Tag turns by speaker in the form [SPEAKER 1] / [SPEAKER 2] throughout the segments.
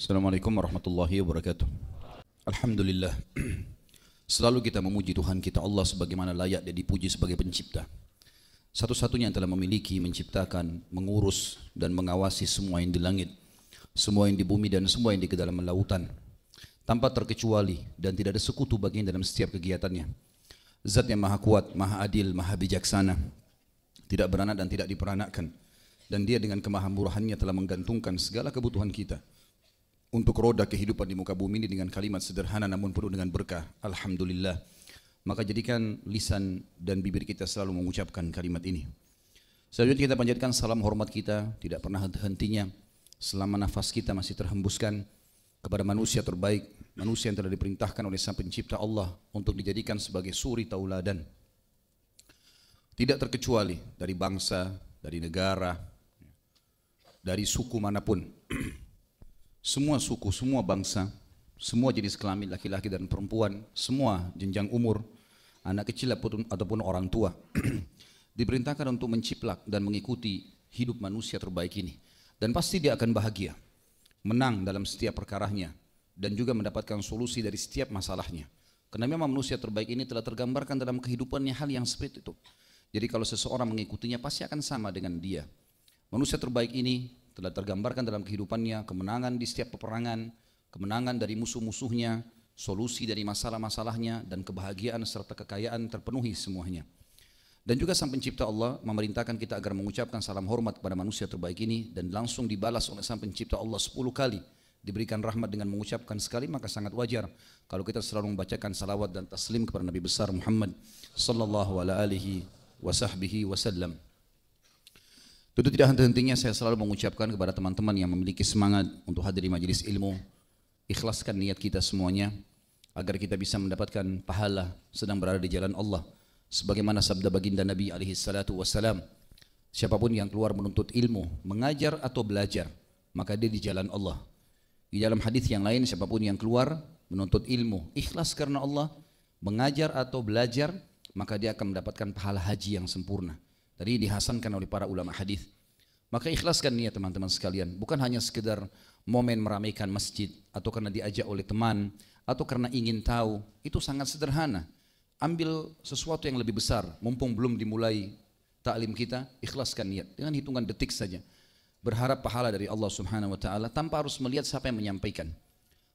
[SPEAKER 1] Assalamualaikum warahmatullahi wabarakatuh. Alhamdulillah. Selalu kita memuji Tuhan kita Allah sebagaimana layak dia dipuji sebagai pencipta. Satu-satunya yang telah memiliki, menciptakan, mengurus dan mengawasi semua yang di langit, semua yang di bumi dan semua yang di kedalaman lautan, tanpa terkecuali dan tidak ada sekutu baginya dalam setiap kegiatannya. Zat yang maha kuat, maha adil, maha bijaksana, tidak beranak dan tidak diperanakkan, dan dia dengan kemahamurahannya telah menggantungkan segala kebutuhan kita untuk roda kehidupan di muka bumi ini dengan kalimat sederhana namun penuh dengan berkah. Alhamdulillah. Maka jadikan lisan dan bibir kita selalu mengucapkan kalimat ini. Selanjutnya kita panjatkan salam hormat kita tidak pernah henti-hentinya selama nafas kita masih terhembuskan kepada manusia terbaik, manusia yang telah diperintahkan oleh Sang Pencipta Allah untuk dijadikan sebagai suri tauladan. Tidak terkecuali dari bangsa, dari negara, dari suku manapun. Semua suku, semua bangsa, semua jenis kelamin laki-laki dan perempuan, semua jenjang umur, anak kecil ataupun orang tua diperintahkan untuk menciplak dan mengikuti hidup manusia terbaik ini. Dan pasti dia akan bahagia, menang dalam setiap perkaranya dan juga mendapatkan solusi dari setiap masalahnya. Karena memang manusia terbaik ini telah tergambarkan dalam kehidupannya hal yang seperti itu. Jadi kalau seseorang mengikutinya pasti akan sama dengan dia. Manusia terbaik ini telah tergambarkan dalam kehidupannya kemenangan di setiap peperangan, kemenangan dari musuh-musuhnya, solusi dari masalah-masalahnya, dan kebahagiaan serta kekayaan terpenuhi semuanya. Dan juga Sang Pencipta Allah memerintahkan kita agar mengucapkan salam hormat kepada manusia terbaik ini dan langsung dibalas oleh Sang Pencipta Allah 10 kali. Diberikan rahmat dengan mengucapkan sekali, maka sangat wajar kalau kita selalu membacakan salawat dan taslim kepada Nabi besar Muhammad sallallahu alaihi wasallam. Tentu tidak henti-hentinya saya selalu mengucapkan kepada teman-teman yang memiliki semangat untuk hadir di majelis ilmu, ikhlaskan niat kita semuanya agar kita bisa mendapatkan pahala sedang berada di jalan Allah. Sebagaimana sabda baginda Nabi alaihi salatu wassalam, siapapun yang keluar menuntut ilmu, mengajar atau belajar, maka dia di jalan Allah. Di dalam hadis yang lain, siapapun yang keluar menuntut ilmu, ikhlas karena Allah, mengajar atau belajar, maka dia akan mendapatkan pahala haji yang sempurna. Tadi dihasankan oleh para ulama hadis. Maka ikhlaskan niat teman-teman sekalian, bukan hanya sekedar momen meramaikan masjid atau karena diajak oleh teman atau karena ingin tahu. Itu sangat sederhana. Ambil sesuatu yang lebih besar, mumpung belum dimulai taklim kita, ikhlaskan niat dengan hitungan detik saja. Berharap pahala dari Allah Subhanahu wa taala tanpa harus melihat siapa yang menyampaikan.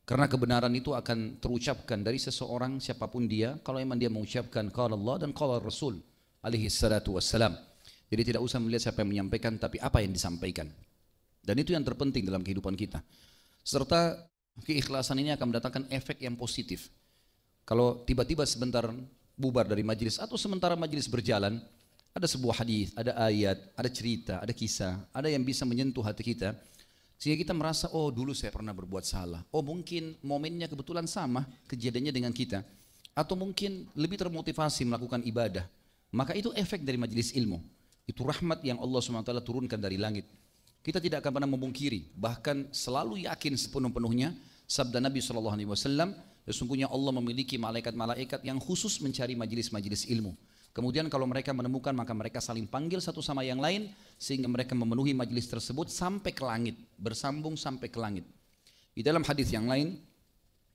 [SPEAKER 1] Karena kebenaran itu akan terucapkan dari seseorang siapapun dia kalau memang dia mengucapkan qala Allah dan qala Rasul alaihi salatu wassalam. Jadi tidak usah melihat siapa yang menyampaikan, tapi apa yang disampaikan. Dan itu yang terpenting dalam kehidupan kita. Serta keikhlasan ini akan mendatangkan efek yang positif. Kalau tiba-tiba sebentar bubar dari majelis atau sementara majelis berjalan, ada sebuah hadis, ada ayat, ada cerita, ada kisah, ada yang bisa menyentuh hati kita, sehingga kita merasa, oh dulu saya pernah berbuat salah. Oh mungkin momennya kebetulan sama kejadiannya dengan kita. Atau mungkin lebih termotivasi melakukan ibadah. Maka itu efek dari majelis ilmu. Itu rahmat yang Allah SWT turunkan dari langit. Kita tidak akan pernah memungkiri, bahkan selalu yakin sepenuh-penuhnya sabda Nabi SAW, sesungguhnya Allah memiliki malaikat-malaikat yang khusus mencari majelis-majelis ilmu. Kemudian kalau mereka menemukan, maka mereka saling panggil satu sama yang lain sehingga mereka memenuhi majelis tersebut sampai ke langit, bersambung sampai ke langit. Di dalam hadis yang lain,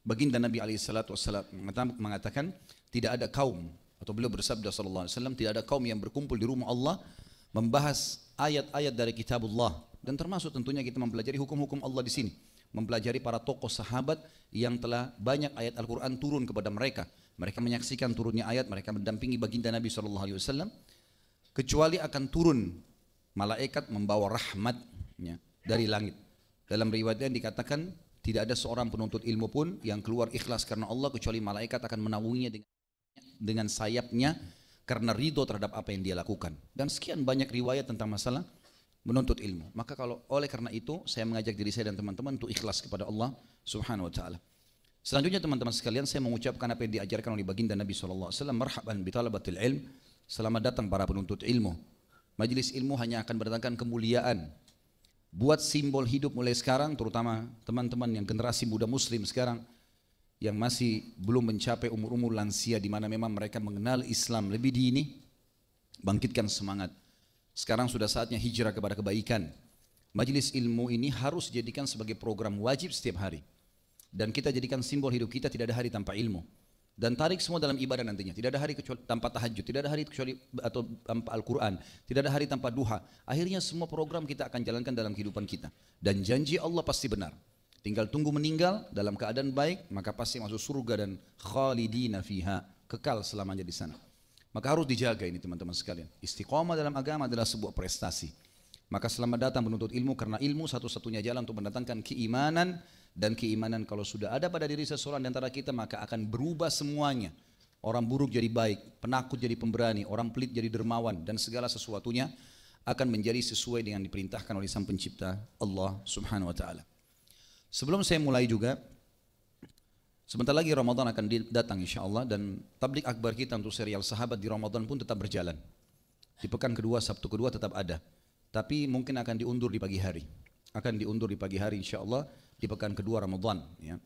[SPEAKER 1] baginda Nabi SAW mengatakan tidak ada kaum, atau beliau bersabda sallallahu alaihi wasallam, tidak ada kaum yang berkumpul di rumah Allah membahas ayat-ayat dari kitabullah, dan termasuk tentunya kita mempelajari hukum-hukum Allah di sini, mempelajari para tokoh sahabat yang telah banyak ayat Al-Qur'an turun kepada mereka. Mereka menyaksikan turunnya ayat, mereka mendampingi baginda Nabi sallallahu alaihi wasallam, kecuali akan turun malaikat membawa rahmatnya dari langit. Dalam riwayatnya dikatakan tidak ada seorang penuntut ilmu pun yang keluar ikhlas karena Allah kecuali malaikat akan menaunginya dengan sayapnya karena ridho terhadap apa yang dia lakukan. Dan sekian banyak riwayat tentang masalah menuntut ilmu. Maka oleh karena itu saya mengajak diri saya dan teman-teman untuk ikhlas kepada Allah Subhanahu wa taala. Selanjutnya teman-teman sekalian, saya mengucapkan apa yang diajarkan oleh baginda Nabi SAW, marhaban bi talabatil ilm, selamat datang para penuntut ilmu. Majelis ilmu hanya akan mendatangkan kemuliaan. Buat simbol hidup mulai sekarang, terutama teman-teman yang generasi muda muslim sekarang yang masih belum mencapai umur-umur lansia di mana memang mereka mengenal Islam lebih dini, bangkitkan semangat. Sekarang sudah saatnya hijrah kepada kebaikan. Majelis ilmu ini harus dijadikan sebagai program wajib setiap hari. Dan kita jadikan simbol hidup kita, tidak ada hari tanpa ilmu. Dan tarik semua dalam ibadah nantinya. Tidak ada hari kecuali tanpa tahajud, tidak ada hari kecuali atau tanpa Al-Quran, tidak ada hari tanpa duha. Akhirnya semua program kita akan jalankan dalam kehidupan kita. Dan janji Allah pasti benar. Tinggal tunggu meninggal dalam keadaan baik, maka pasti masuk surga dan khalidina fiha, kekal selamanya di sana. Maka harus dijaga ini teman-teman sekalian. Istiqamah dalam agama adalah sebuah prestasi. Maka selamat datang menuntut ilmu, karena ilmu satu-satunya jalan untuk mendatangkan keimanan. Dan keimanan kalau sudah ada pada diri seseorang di antara kita, maka akan berubah semuanya. Orang buruk jadi baik, penakut jadi pemberani, orang pelit jadi dermawan, dan segala sesuatunya akan menjadi sesuai dengan diperintahkan oleh Sang Pencipta Allah Subhanahu wa taala. Sebelum saya mulai juga, sebentar lagi Ramadan akan datang insyaAllah, dan tablik akbar kita untuk serial sahabat di Ramadan pun tetap berjalan. Di pekan kedua, Sabtu kedua tetap ada, tapi mungkin akan diundur di pagi hari. Akan diundur di pagi hari insyaAllah di pekan kedua Ramadan, ya.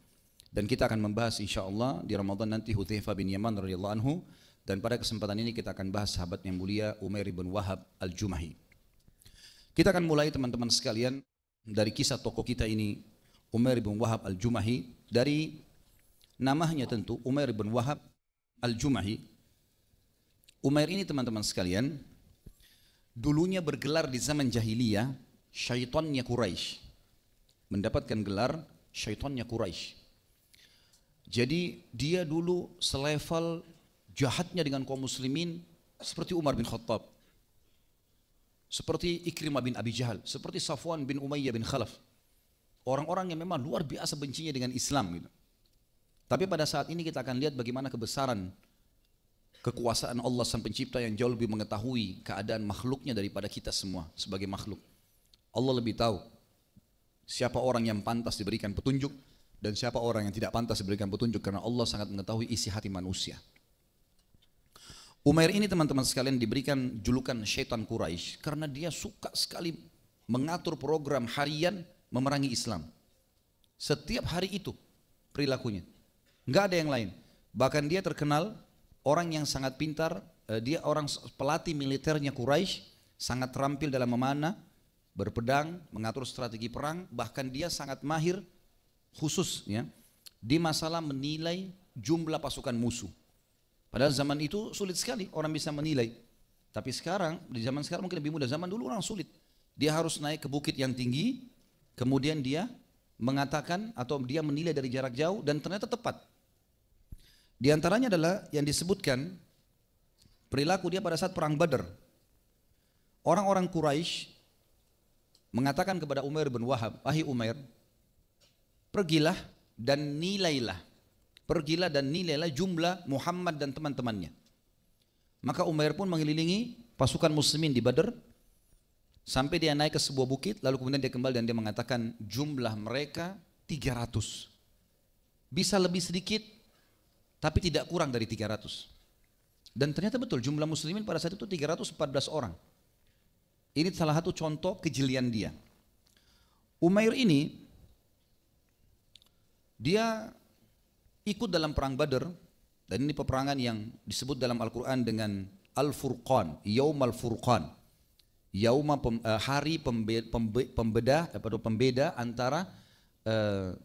[SPEAKER 1] Dan kita akan membahas insyaAllah di Ramadan nanti Hudzaifah bin Yaman radhiyallahu anhu, dan pada kesempatan ini kita akan bahas sahabat yang mulia Umair bin Wahab al-Jumahi. Kita akan mulai teman-teman sekalian dari kisah tokoh kita ini, Umair bin Wahab al-Jumahi. Dari namanya tentu Umair bin Wahab al-Jumahi. Umair ini teman-teman sekalian dulunya bergelar di zaman jahiliyah syaitannya Quraisy, mendapatkan gelar syaitannya Quraisy. Jadi dia dulu selevel jahatnya dengan kaum muslimin seperti Umar bin Khattab, seperti Ikrimah bin Abi Jahal, seperti Safwan bin Umayyah bin Khalaf. Orang-orang yang memang luar biasa bencinya dengan Islam gitu. Tapi pada saat ini kita akan lihat bagaimana kebesaran kekuasaan Allah Sang Pencipta yang jauh lebih mengetahui keadaan makhluknya daripada kita semua sebagai makhluk. Allah lebih tahu siapa orang yang pantas diberikan petunjuk dan siapa orang yang tidak pantas diberikan petunjuk, karena Allah sangat mengetahui isi hati manusia. Umair ini teman-teman sekalian diberikan julukan syaitan Quraisy karena dia suka sekali mengatur program harian memerangi Islam. Setiap hari itu perilakunya, nggak ada yang lain. Bahkan dia terkenal orang yang sangat pintar, dia orang pelatih militernya Quraisy, sangat terampil dalam memanah, berpedang, mengatur strategi perang. Bahkan dia sangat mahir khususnya di masalah menilai jumlah pasukan musuh. Padahal zaman itu sulit sekali orang bisa menilai. Tapi sekarang, di zaman sekarang mungkin lebih mudah. Zaman dulu orang sulit. Dia harus naik ke bukit yang tinggi, kemudian dia mengatakan atau dia menilai dari jarak jauh, dan ternyata tepat. Di antaranya adalah yang disebutkan perilaku dia pada saat perang Badar. Orang-orang Quraisy mengatakan kepada Umair bin Wahab, "Wahai Umair, pergilah dan nilailah jumlah Muhammad dan teman-temannya." Maka Umair pun mengelilingi pasukan muslimin di Badar sampai dia naik ke sebuah bukit, lalu kemudian dia kembali dan dia mengatakan jumlah mereka 300. Bisa lebih sedikit tapi tidak kurang dari 300. Dan ternyata betul jumlah muslimin pada saat itu 314 orang. Ini salah satu contoh kejelian dia. Umair ini dia ikut dalam perang Badar, dan ini peperangan yang disebut dalam Al-Quran dengan Al-Furqan, Yaum Al-Furqan, hari pembeda antara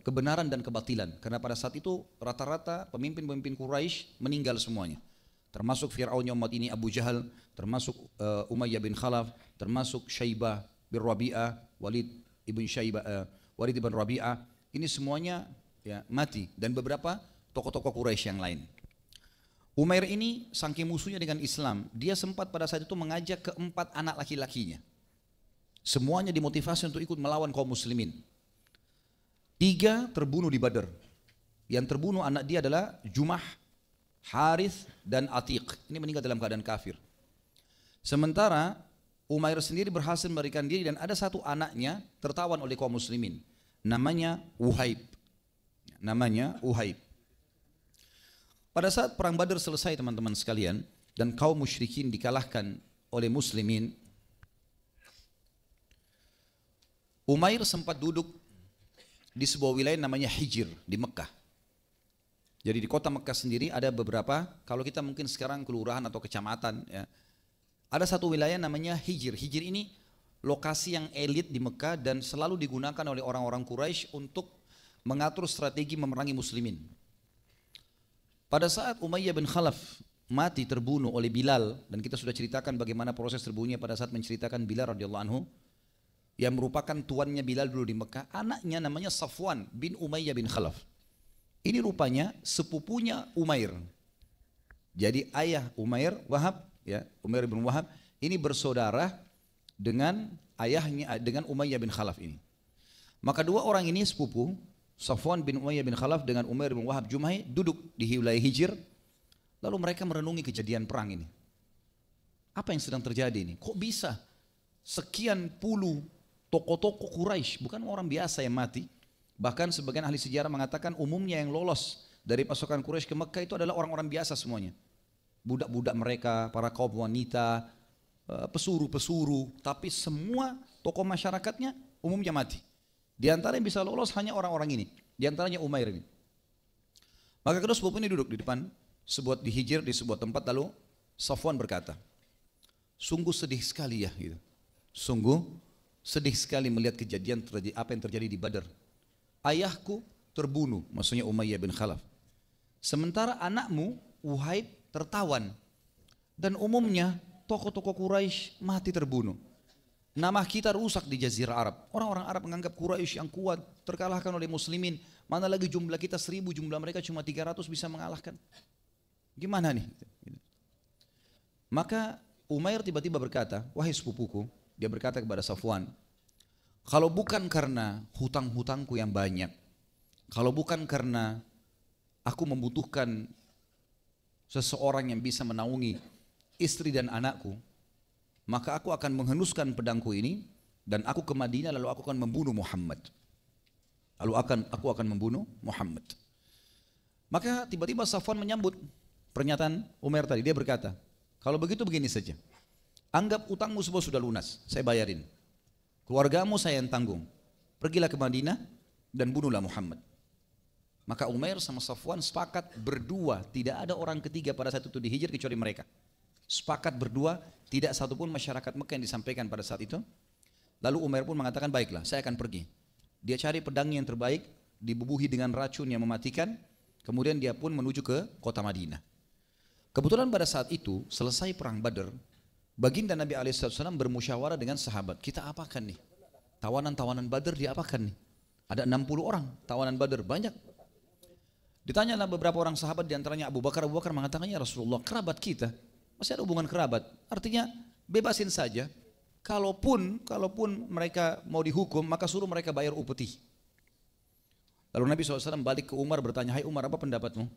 [SPEAKER 1] kebenaran dan kebatilan. Karena pada saat itu rata-rata pemimpin-pemimpin Quraisy meninggal semuanya, termasuk Fir'aunnya umat ini Abu Jahal, termasuk Umayyah bin Khalaf, termasuk Syaibah bin Rabi'ah, Walid ibn Rabi'ah. Ini semuanya ya mati, dan beberapa tokoh-tokoh Quraisy yang lain. Umair ini saking musuhnya dengan Islam, dia sempat pada saat itu mengajak keempat anak laki-lakinya. Semuanya dimotivasi untuk ikut melawan kaum muslimin. 3 terbunuh di Badar. Yang terbunuh anak dia adalah Jumah, Harith, dan Atiq. Ini meninggal dalam keadaan kafir. Sementara Umair sendiri berhasil memberikan diri, dan ada satu anaknya tertawan oleh kaum muslimin. Namanya Uhaib. Pada saat perang Badar selesai teman-teman sekalian, dan kaum musyrikin dikalahkan oleh muslimin, Umair sempat duduk di sebuah wilayah namanya Hijr di Mekah. Jadi di kota Mekah sendiri ada beberapa, kalau kita mungkin sekarang kelurahan atau kecamatan ya, ada satu wilayah namanya Hijr. Hijr ini lokasi yang elit di Mekah dan selalu digunakan oleh orang-orang Quraisy untuk mengatur strategi memerangi muslimin. Pada saat Umayyah bin Khalaf mati terbunuh oleh Bilal, dan kita sudah ceritakan bagaimana proses terbunuhnya pada saat menceritakan Bilal radhiyallahu anhu yang merupakan tuannya Bilal dulu di Mekah, anaknya namanya Safwan bin Umayyah bin Khalaf. Ini rupanya sepupunya Umair. Jadi ayah Umair Wahab, ya, Umair bin Wahab ini bersaudara dengan ayahnya, dengan Umayyah bin Khalaf ini. Maka dua orang ini sepupu, Safwan bin Umayyah bin Khalaf dengan Umair bin Wahab Jumai, duduk di wilayah Hijr. Lalu mereka merenungi kejadian perang ini. Apa yang sedang terjadi ini? Kok bisa sekian puluh tokoh-tokoh Quraisy, bukan orang biasa yang mati. Bahkan sebagian ahli sejarah mengatakan umumnya yang lolos dari pasukan Quraisy ke Mekah itu adalah orang-orang biasa semuanya. Budak-budak mereka, para kaum wanita, pesuruh-pesuruh, tapi semua tokoh masyarakatnya umumnya mati. Di antara yang bisa lolos hanya orang-orang ini, di antaranya Umair ini. Maka kedua sepupu ini duduk di depan di Hijr, di sebuah tempat, lalu Safwan berkata, sungguh sedih sekali ya, gitu. Sungguh sedih sekali melihat kejadian apa yang terjadi di Badar. Ayahku terbunuh, maksudnya Umayyah bin Khalaf. Sementara anakmu Uhaib tertawan. Dan umumnya tokoh-tokoh Quraisy mati terbunuh. Nama kita rusak di Jazirah Arab. Orang-orang Arab menganggap Quraisy yang kuat, terkalahkan oleh muslimin. Mana lagi jumlah kita 1000, jumlah mereka cuma 300 bisa mengalahkan. Gimana nih? Maka Umair tiba-tiba berkata, wahai sepupuku, dia berkata kepada Safwan, kalau bukan karena hutang-hutangku yang banyak, kalau bukan karena aku membutuhkan seseorang yang bisa menaungi istri dan anakku, maka aku akan menghenuskan pedangku ini dan aku ke Madinah, lalu aku akan membunuh Muhammad. Aku akan membunuh Muhammad. Maka tiba-tiba Safwan menyambut pernyataan Umair tadi. Dia berkata, kalau begitu begini saja, anggap utangmu semua sudah lunas, saya bayarin. Keluargamu saya yang tanggung. Pergilah ke Madinah dan bunuhlah Muhammad. Maka Umair sama Safwan sepakat berdua, tidak ada orang ketiga pada saat itu di Hijr kecuali mereka. Sepakat berdua, tidak satupun masyarakat Mekah yang disampaikan pada saat itu. Lalu Umair pun mengatakan, baiklah, saya akan pergi. Dia cari pedangnya yang terbaik, dibubuhi dengan racun yang mematikan, kemudian dia pun menuju ke kota Madinah. Kebetulan pada saat itu, selesai perang Badar, baginda Nabi SAW bermusyawarah dengan sahabat, kita apakan nih? Tawanan-tawanan Badar diapakan nih? Ada 60 orang tawanan Badar, banyak. Ditanyalah beberapa orang sahabat, diantaranya Abu Bakar. Abu Bakar mengatakan, ya Rasulullah, kerabat kita, masih ada hubungan kerabat. Artinya bebasin saja. Kalaupun mereka mau dihukum, maka suruh mereka bayar upeti. Lalu Nabi SAW balik ke Umar bertanya, hai Umar, apa pendapatmu?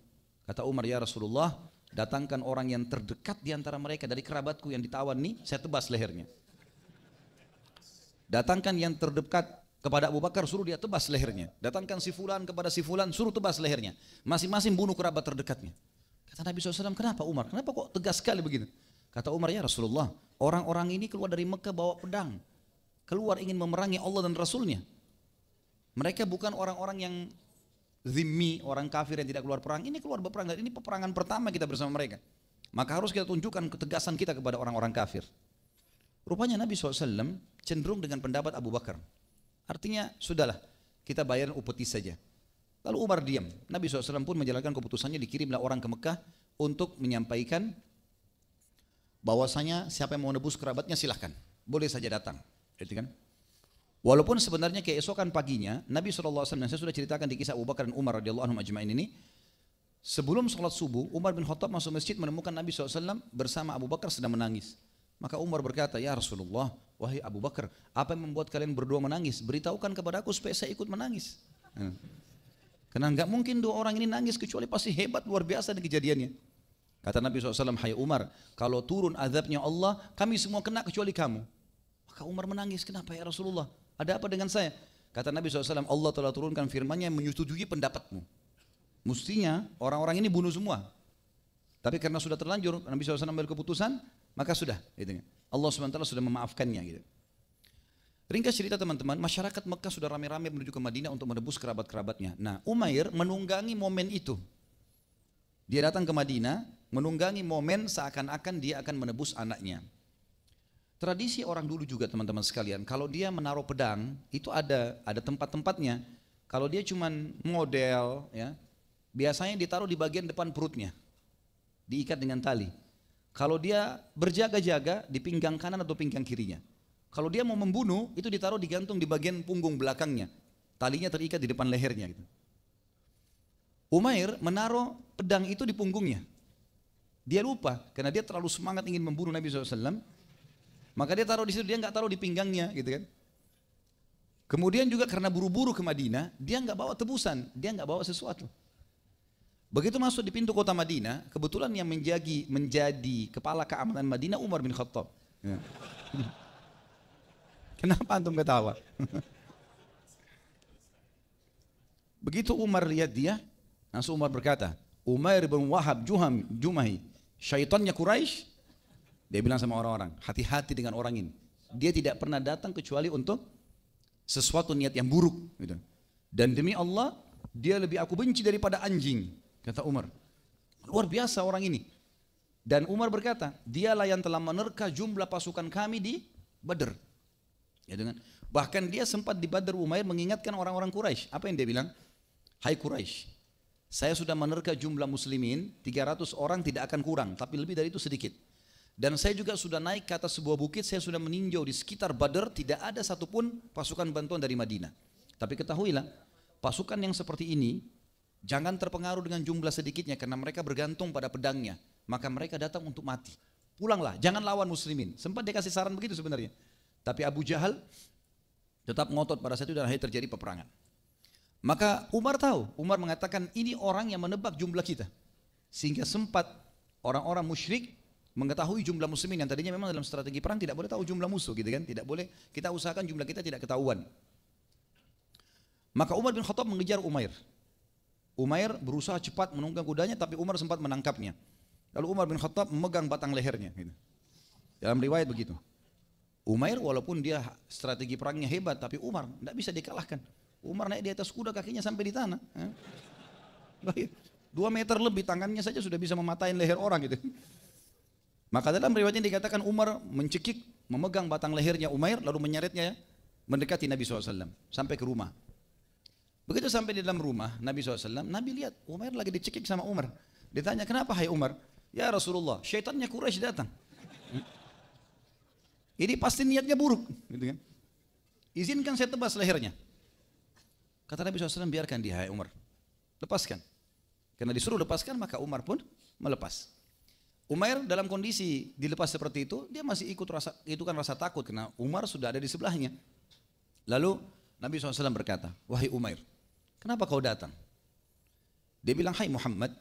[SPEAKER 1] Kata Umar, ya Rasulullah, datangkan orang yang terdekat di antara mereka dari kerabatku yang ditawan nih, saya tebas lehernya. Datangkan yang terdekat kepada Abu Bakar, suruh dia tebas lehernya. Datangkan si fulan kepada si fulan, suruh tebas lehernya. Masing-masing bunuh kerabat terdekatnya. Kata Nabi SAW, kenapa Umar? Kenapa kok tegas sekali begitu? Kata Umar, ya Rasulullah, orang-orang ini keluar dari Mekah bawa pedang. Keluar ingin memerangi Allah dan Rasulnya. Mereka bukan orang-orang yang zimmi, orang kafir yang tidak keluar perang. Ini keluar berperang, ini peperangan pertama kita bersama mereka. Maka harus kita tunjukkan ketegasan kita kepada orang-orang kafir. Rupanya Nabi SAW cenderung dengan pendapat Abu Bakar. Artinya, sudahlah, kita bayar upeti saja. Lalu Umar diam. Nabi SAW pun menjalankan keputusannya, dikirimlah orang ke Mekah untuk menyampaikan bahwasanya siapa yang mau nebus kerabatnya silahkan, boleh saja datang, gitu kan? Walaupun sebenarnya keesokan paginya Nabi SAW, dan saya sudah ceritakan di kisah Abu Bakar dan Umar radhiyallahu anhum ajma'in ini, sebelum sholat subuh Umar bin Khattab masuk masjid menemukan Nabi SAW bersama Abu Bakar sedang menangis. Maka Umar berkata, ya Rasulullah, wahai Abu Bakar, apa yang membuat kalian berdua menangis? Beritahukan kepada aku supaya saya ikut menangis. Karena enggak mungkin dua orang ini nangis kecuali pasti hebat luar biasa di kejadiannya. Kata Nabi SAW, hai Umar, kalau turun azabnya Allah, kami semua kena kecuali kamu. Maka Umar menangis, kenapa ya Rasulullah? Ada apa dengan saya? Kata Nabi SAW, Allah telah turunkan firman-Nya yang menyetujui pendapatmu. Mestinya orang-orang ini bunuh semua. Tapi karena sudah terlanjur, Nabi SAW ambil keputusan, maka sudah. Gitu. Allah SWT sudah memaafkannya. Gitu. Ringkas cerita teman-teman, masyarakat Mekah sudah rame-rame menuju ke Madinah untuk menebus kerabat-kerabatnya. Nah, Umair menunggangi momen itu. Dia datang ke Madinah, menunggangi momen seakan-akan dia akan menebus anaknya. Tradisi orang dulu juga teman-teman sekalian, kalau dia menaruh pedang itu ada tempat-tempatnya. Kalau dia cuman model, ya, biasanya ditaruh di bagian depan perutnya, diikat dengan tali. Kalau dia berjaga-jaga di pinggang kanan atau pinggang kirinya. Kalau dia mau membunuh itu ditaruh digantung di bagian punggung belakangnya, talinya terikat di depan lehernya. Gitu. Umair menaruh pedang itu di punggungnya. Dia lupa karena dia terlalu semangat ingin membunuh Nabi SAW. Maka dia taruh di situ, dia nggak taruh di pinggangnya, gitu kan? Kemudian juga karena buru-buru ke Madinah, dia nggak bawa tebusan, dia nggak bawa sesuatu. Begitu masuk di pintu kota Madinah, kebetulan yang menjadi kepala keamanan Madinah Umar bin Khattab. Ya. Kenapa antum ketawa? Begitu Umar lihat dia, langsung Umar berkata, Umair bin Wahab Jumahi, syaitannya Quraisy. Dia bilang sama orang-orang, hati-hati dengan orang ini. Dia tidak pernah datang kecuali untuk sesuatu niat yang buruk. Gitu. Dan demi Allah, dia lebih aku benci daripada anjing, kata Umar. Luar biasa orang ini. Dan Umar berkata, dialah yang telah menerka jumlah pasukan kami di Badr. Ya, dengan, bahkan dia sempat di Badr Umair mengingatkan orang-orang Quraisy. Apa yang dia bilang? Hai Quraisy, saya sudah menerka jumlah muslimin, 300 orang tidak akan kurang, tapi lebih dari itu sedikit. Dan saya juga sudah naik ke atas sebuah bukit, saya sudah meninjau di sekitar Badr, tidak ada satupun pasukan bantuan dari Madinah. Tapi ketahuilah, pasukan yang seperti ini, jangan terpengaruh dengan jumlah sedikitnya, karena mereka bergantung pada pedangnya. Maka mereka datang untuk mati. Pulanglah, jangan lawan muslimin. Sempat dia kasih saran begitu sebenarnya. Tapi Abu Jahal tetap ngotot pada saat itu dan akhirnya terjadi peperangan. Maka Umar tahu, Umar mengatakan ini orang yang menebak jumlah kita. Sehingga sempat orang-orang musyrik mengetahui jumlah muslimin yang tadinya memang dalam strategi perang tidak boleh tahu jumlah musuh, gitu kan? Tidak boleh kita usahakan jumlah kita tidak ketahuan. Maka Umar bin Khattab mengejar Umair. Umair berusaha cepat menunggang kudanya, tapi Umar sempat menangkapnya. Lalu Umar bin Khattab memegang batang lehernya. Gitu. Dalam riwayat begitu. Umair walaupun dia strategi perangnya hebat, tapi Umar tidak bisa dikalahkan. Umar naik di atas kuda, kakinya sampai di tanah. 2 meter lebih, tangannya saja sudah bisa mematahin leher orang gitu. Maka dalam riwayatnya dikatakan Umar mencekik, memegang batang lehernya Umair, lalu menyeretnya mendekati Nabi SAW sampai ke rumah. Begitu sampai di dalam rumah Nabi SAW, Nabi lihat Umair lagi dicekik sama Umar. Ditanya, kenapa hai Umar? Ya Rasulullah, syaitannya Quraisy datang. Ini pasti niatnya buruk, gitu kan? Izinkan saya tebas lehernya. Kata Nabi SAW, biarkan dia hai Umar, lepaskan. Karena disuruh lepaskan, maka Umar pun melepas. Umair dalam kondisi dilepas seperti itu, dia masih itu kan rasa takut karena Umar sudah ada di sebelahnya. Lalu Nabi SAW berkata, wahai Umair, kenapa kau datang? Dia bilang, hai Muhammad,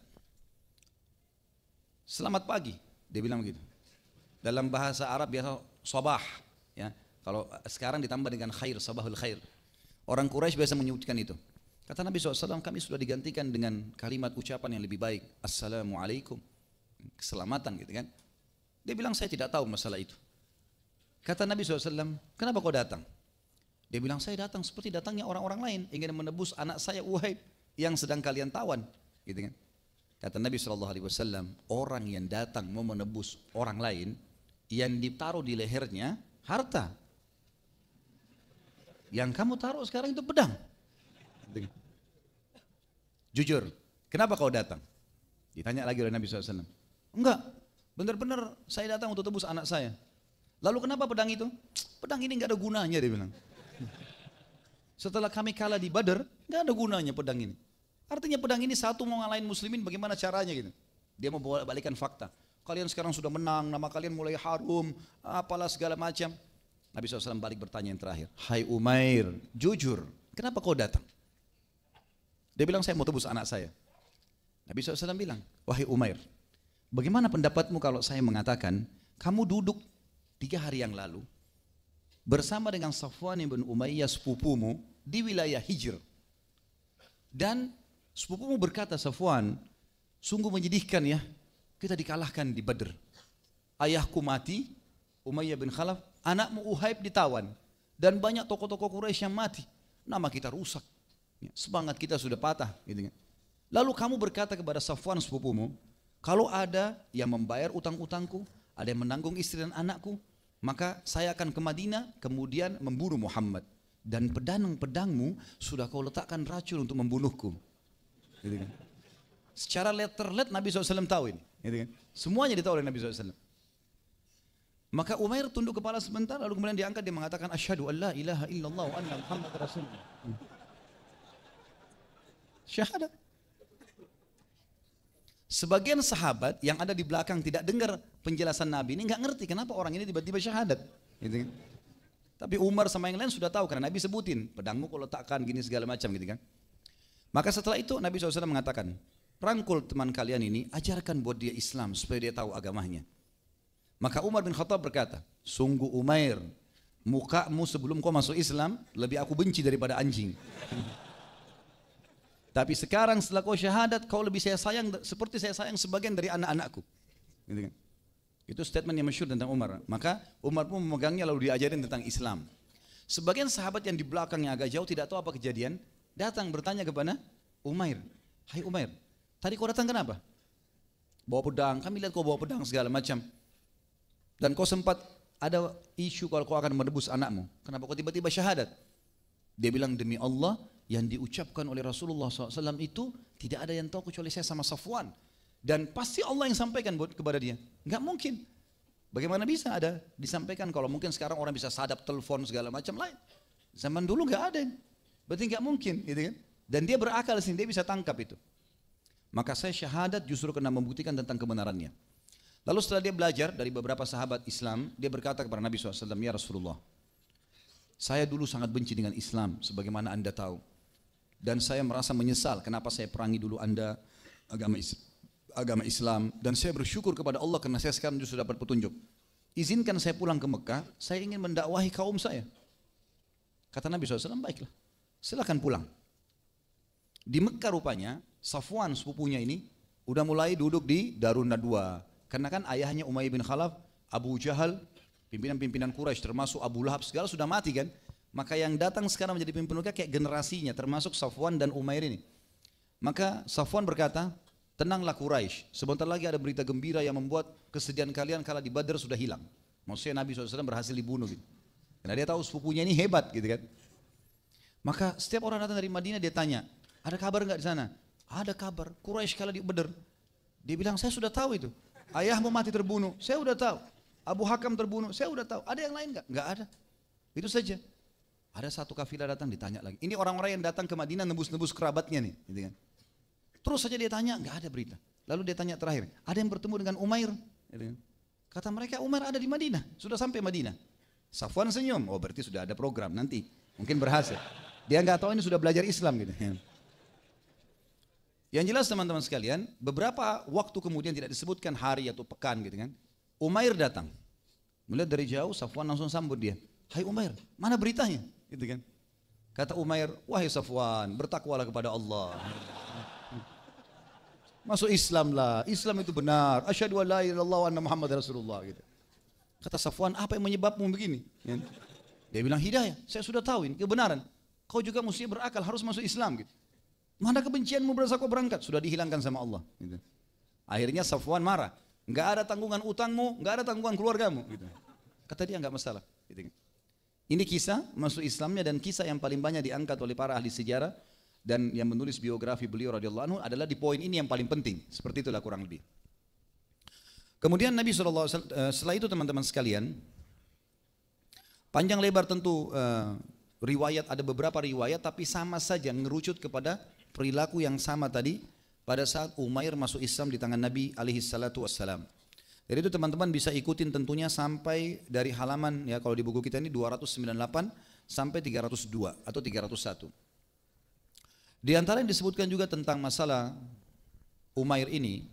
[SPEAKER 1] selamat pagi. Dia bilang begitu. Dalam bahasa Arab biasa sabah, ya. Kalau sekarang ditambah dengan khair, sabahul khair. Orang Quraisy biasa menyebutkan itu. Kata Nabi SAW, kami sudah digantikan dengan kalimat ucapan yang lebih baik. Assalamualaikum. Keselamatan gitu kan. Dia bilang saya tidak tahu masalah itu. Kata Nabi SAW, kenapa kau datang? Dia bilang saya datang seperti datangnya orang-orang lain, ingin menebus anak saya Uhaib yang sedang kalian tawan, gitu kan. Kata Nabi SAW, orang yang datang mau menebus orang lain, yang ditaruh di lehernya harta. Yang kamu taruh sekarang itu pedang. Jujur, kenapa kau datang? Ditanya lagi oleh Nabi SAW. Enggak, benar-benar saya datang untuk tebus anak saya. Lalu kenapa pedang itu? Pedang ini enggak ada gunanya, dia bilang. Setelah kami kalah di Badar, enggak ada gunanya pedang ini. Artinya pedang ini satu mau ngalahin muslimin, bagaimana caranya gitu. Dia mau balikan fakta. Kalian sekarang sudah menang, nama kalian mulai harum, apalah segala macam. Nabi SAW balik bertanya yang terakhir. Hai Umair, jujur, kenapa kau datang? Dia bilang saya mau tebus anak saya. Nabi SAW bilang, wahai Umair, bagaimana pendapatmu kalau saya mengatakan, kamu duduk 3 hari yang lalu, bersama dengan Safwan bin Umayyah sepupumu di wilayah Hijr. Dan sepupumu berkata, Safwan, sungguh menyedihkan ya, kita dikalahkan di Badr. Ayahku mati, Umayyah bin Khalaf, anakmu Uhaib ditawan, dan banyak tokoh-tokoh Quraisy yang mati. Nama kita rusak, semangat kita sudah patah. Gitu kan. Lalu kamu berkata kepada Safwan sepupumu, kalau ada yang membayar utang-utangku, ada yang menanggung istri dan anakku, maka saya akan ke Madinah kemudian membunuh Muhammad. Dan pedang-pedangmu sudah kau letakkan racun untuk membunuhku. Gitu kan. Secara letterlet Nabi SAW tahu ini. Gitu kan. Semuanya ditahu oleh Nabi SAW. Maka Umair tunduk kepala sebentar, lalu kemudian diangkat, dia mengatakan asyhadu an la ilaha illallah wa anna Muhammad rasulullah. Syahadat. Sebagian sahabat yang ada di belakang tidak dengar penjelasan Nabi ini, nggak ngerti kenapa orang ini tiba-tiba syahadat. Gitu kan. Tapi Umar sama yang lain sudah tahu karena Nabi sebutin, pedangmu kau letakkan gini segala macam gitu kan. Maka setelah itu Nabi SAW mengatakan, rangkul teman kalian ini, ajarkan buat dia Islam supaya dia tahu agamanya. Maka Umar bin Khattab berkata, sungguh Umair, mukamu sebelum kau masuk Islam lebih aku benci daripada anjing. Tapi sekarang setelah kau syahadat, kau lebih saya sayang seperti saya sayang sebagian dari anak-anakku. Gitu kan? Itu statement yang masyhur tentang Umar. Maka Umar pun memegangnya lalu diajarin tentang Islam. Sebagian sahabat yang di belakangnya agak jauh tidak tahu apa kejadian, datang bertanya kepada Umair, hai Umair, tadi kau datang kenapa? Bawa pedang, kami lihat kau bawa pedang segala macam. Dan kau sempat ada isu kalau kau akan menebus anakmu. Kenapa kau tiba-tiba syahadat? Dia bilang, demi Allah, yang diucapkan oleh Rasulullah SAW itu tidak ada yang tahu kecuali saya sama Safwan. Dan pasti Allah yang sampaikan kepada dia. Enggak mungkin. Bagaimana bisa ada disampaikan kalau mungkin sekarang orang bisa sadap telepon segala macam lain. Zaman dulu enggak ada. Berarti enggak mungkin, gitu kan? Dan dia berakal sini, dia bisa tangkap itu. Maka saya syahadat justru karena membuktikan tentang kebenarannya. Lalu setelah dia belajar dari beberapa sahabat Islam, dia berkata kepada Nabi SAW, ya Rasulullah, saya dulu sangat benci dengan Islam, sebagaimana anda tahu. Dan saya merasa menyesal kenapa saya perangi dulu anda agama Islam. Dan saya bersyukur kepada Allah karena saya sekarang justru dapat petunjuk. Izinkan saya pulang ke Mekah, saya ingin mendakwahi kaum saya. Kata Nabi SAW, baiklah, silakan pulang. Di Mekah rupanya, Safwan sepupunya ini udah mulai duduk di Darun Nadwa. Karena kan ayahnya Umayyah bin Khalaf, Abu Jahal, pimpinan-pimpinan Quraisy termasuk Abu Lahab segala sudah mati kan. Maka yang datang sekarang menjadi pimpinan mereka kayak generasinya termasuk Safwan dan Umair ini. Maka Safwan berkata, tenanglah Quraisy, sebentar lagi ada berita gembira yang membuat kesedihan kalian kala di Badar sudah hilang. Maksudnya Nabi SAW berhasil dibunuh gitu. Karena dia tahu sepupunya ini hebat gitu kan. Maka setiap orang datang dari Madinah dia tanya, ada kabar enggak di sana? Ada kabar, Quraisy kala di Badar. Dia bilang, saya sudah tahu itu. Ayahmu mati terbunuh, saya udah tahu. Abu Hakam terbunuh, saya udah tahu. Ada yang lain enggak? Enggak ada. Itu saja. Ada satu kafilah datang ditanya lagi. Ini orang-orang yang datang ke Madinah nebus-nebus kerabatnya nih, gitu kan. Terus saja dia tanya, enggak ada berita. Lalu dia tanya terakhir, ada yang bertemu dengan Umair? Gitu kan. Kata mereka, Umair ada di Madinah, sudah sampai Madinah. Safwan senyum, oh berarti sudah ada program nanti, mungkin berhasil. Dia enggak tahu ini sudah belajar Islam gitu. Yang jelas teman-teman sekalian, beberapa waktu kemudian tidak disebutkan hari atau pekan gitu kan. Umair datang. Melihat dari jauh, Safwan langsung sambut dia. Hai Umair, mana beritanya? Gitu kan. Kata Umair, wahai Safwan, bertakwalah kepada Allah. Masuk Islam lah, Islam itu benar. Asyhadu an la ilaha illallah wa anna Muhammad rasulullah gitu. Kata Safwan, apa yang menyebabmu begini? Dia bilang, hidayah, saya sudah tahu ini kebenaran. Kau juga mesti berakal, harus masuk Islam gitu. Mana kebencianmu berasa kau berangkat? Sudah dihilangkan sama Allah. Gitu. Akhirnya Safwan marah. Enggak ada tanggungan utangmu, enggak ada tanggungan keluargamu. Gitu. Kata dia enggak masalah. Gitu. Ini kisah masuk Islamnya dan kisah yang paling banyak diangkat oleh para ahli sejarah dan yang menulis biografi beliau radhiyallahu anhu adalah di poin ini yang paling penting. Seperti itulah kurang lebih. Kemudian Nabi SAW, setelah itu teman-teman sekalian, panjang lebar tentu riwayat, ada beberapa riwayat tapi sama saja ngerucut kepada perilaku yang sama tadi pada saat Umair masuk Islam di tangan Nabi alaihi salatu wassalam. Jadi itu teman-teman bisa ikutin tentunya sampai dari halaman ya kalau di buku kita ini 298 sampai 302 atau 301. Di antara yang disebutkan juga tentang masalah Umair ini,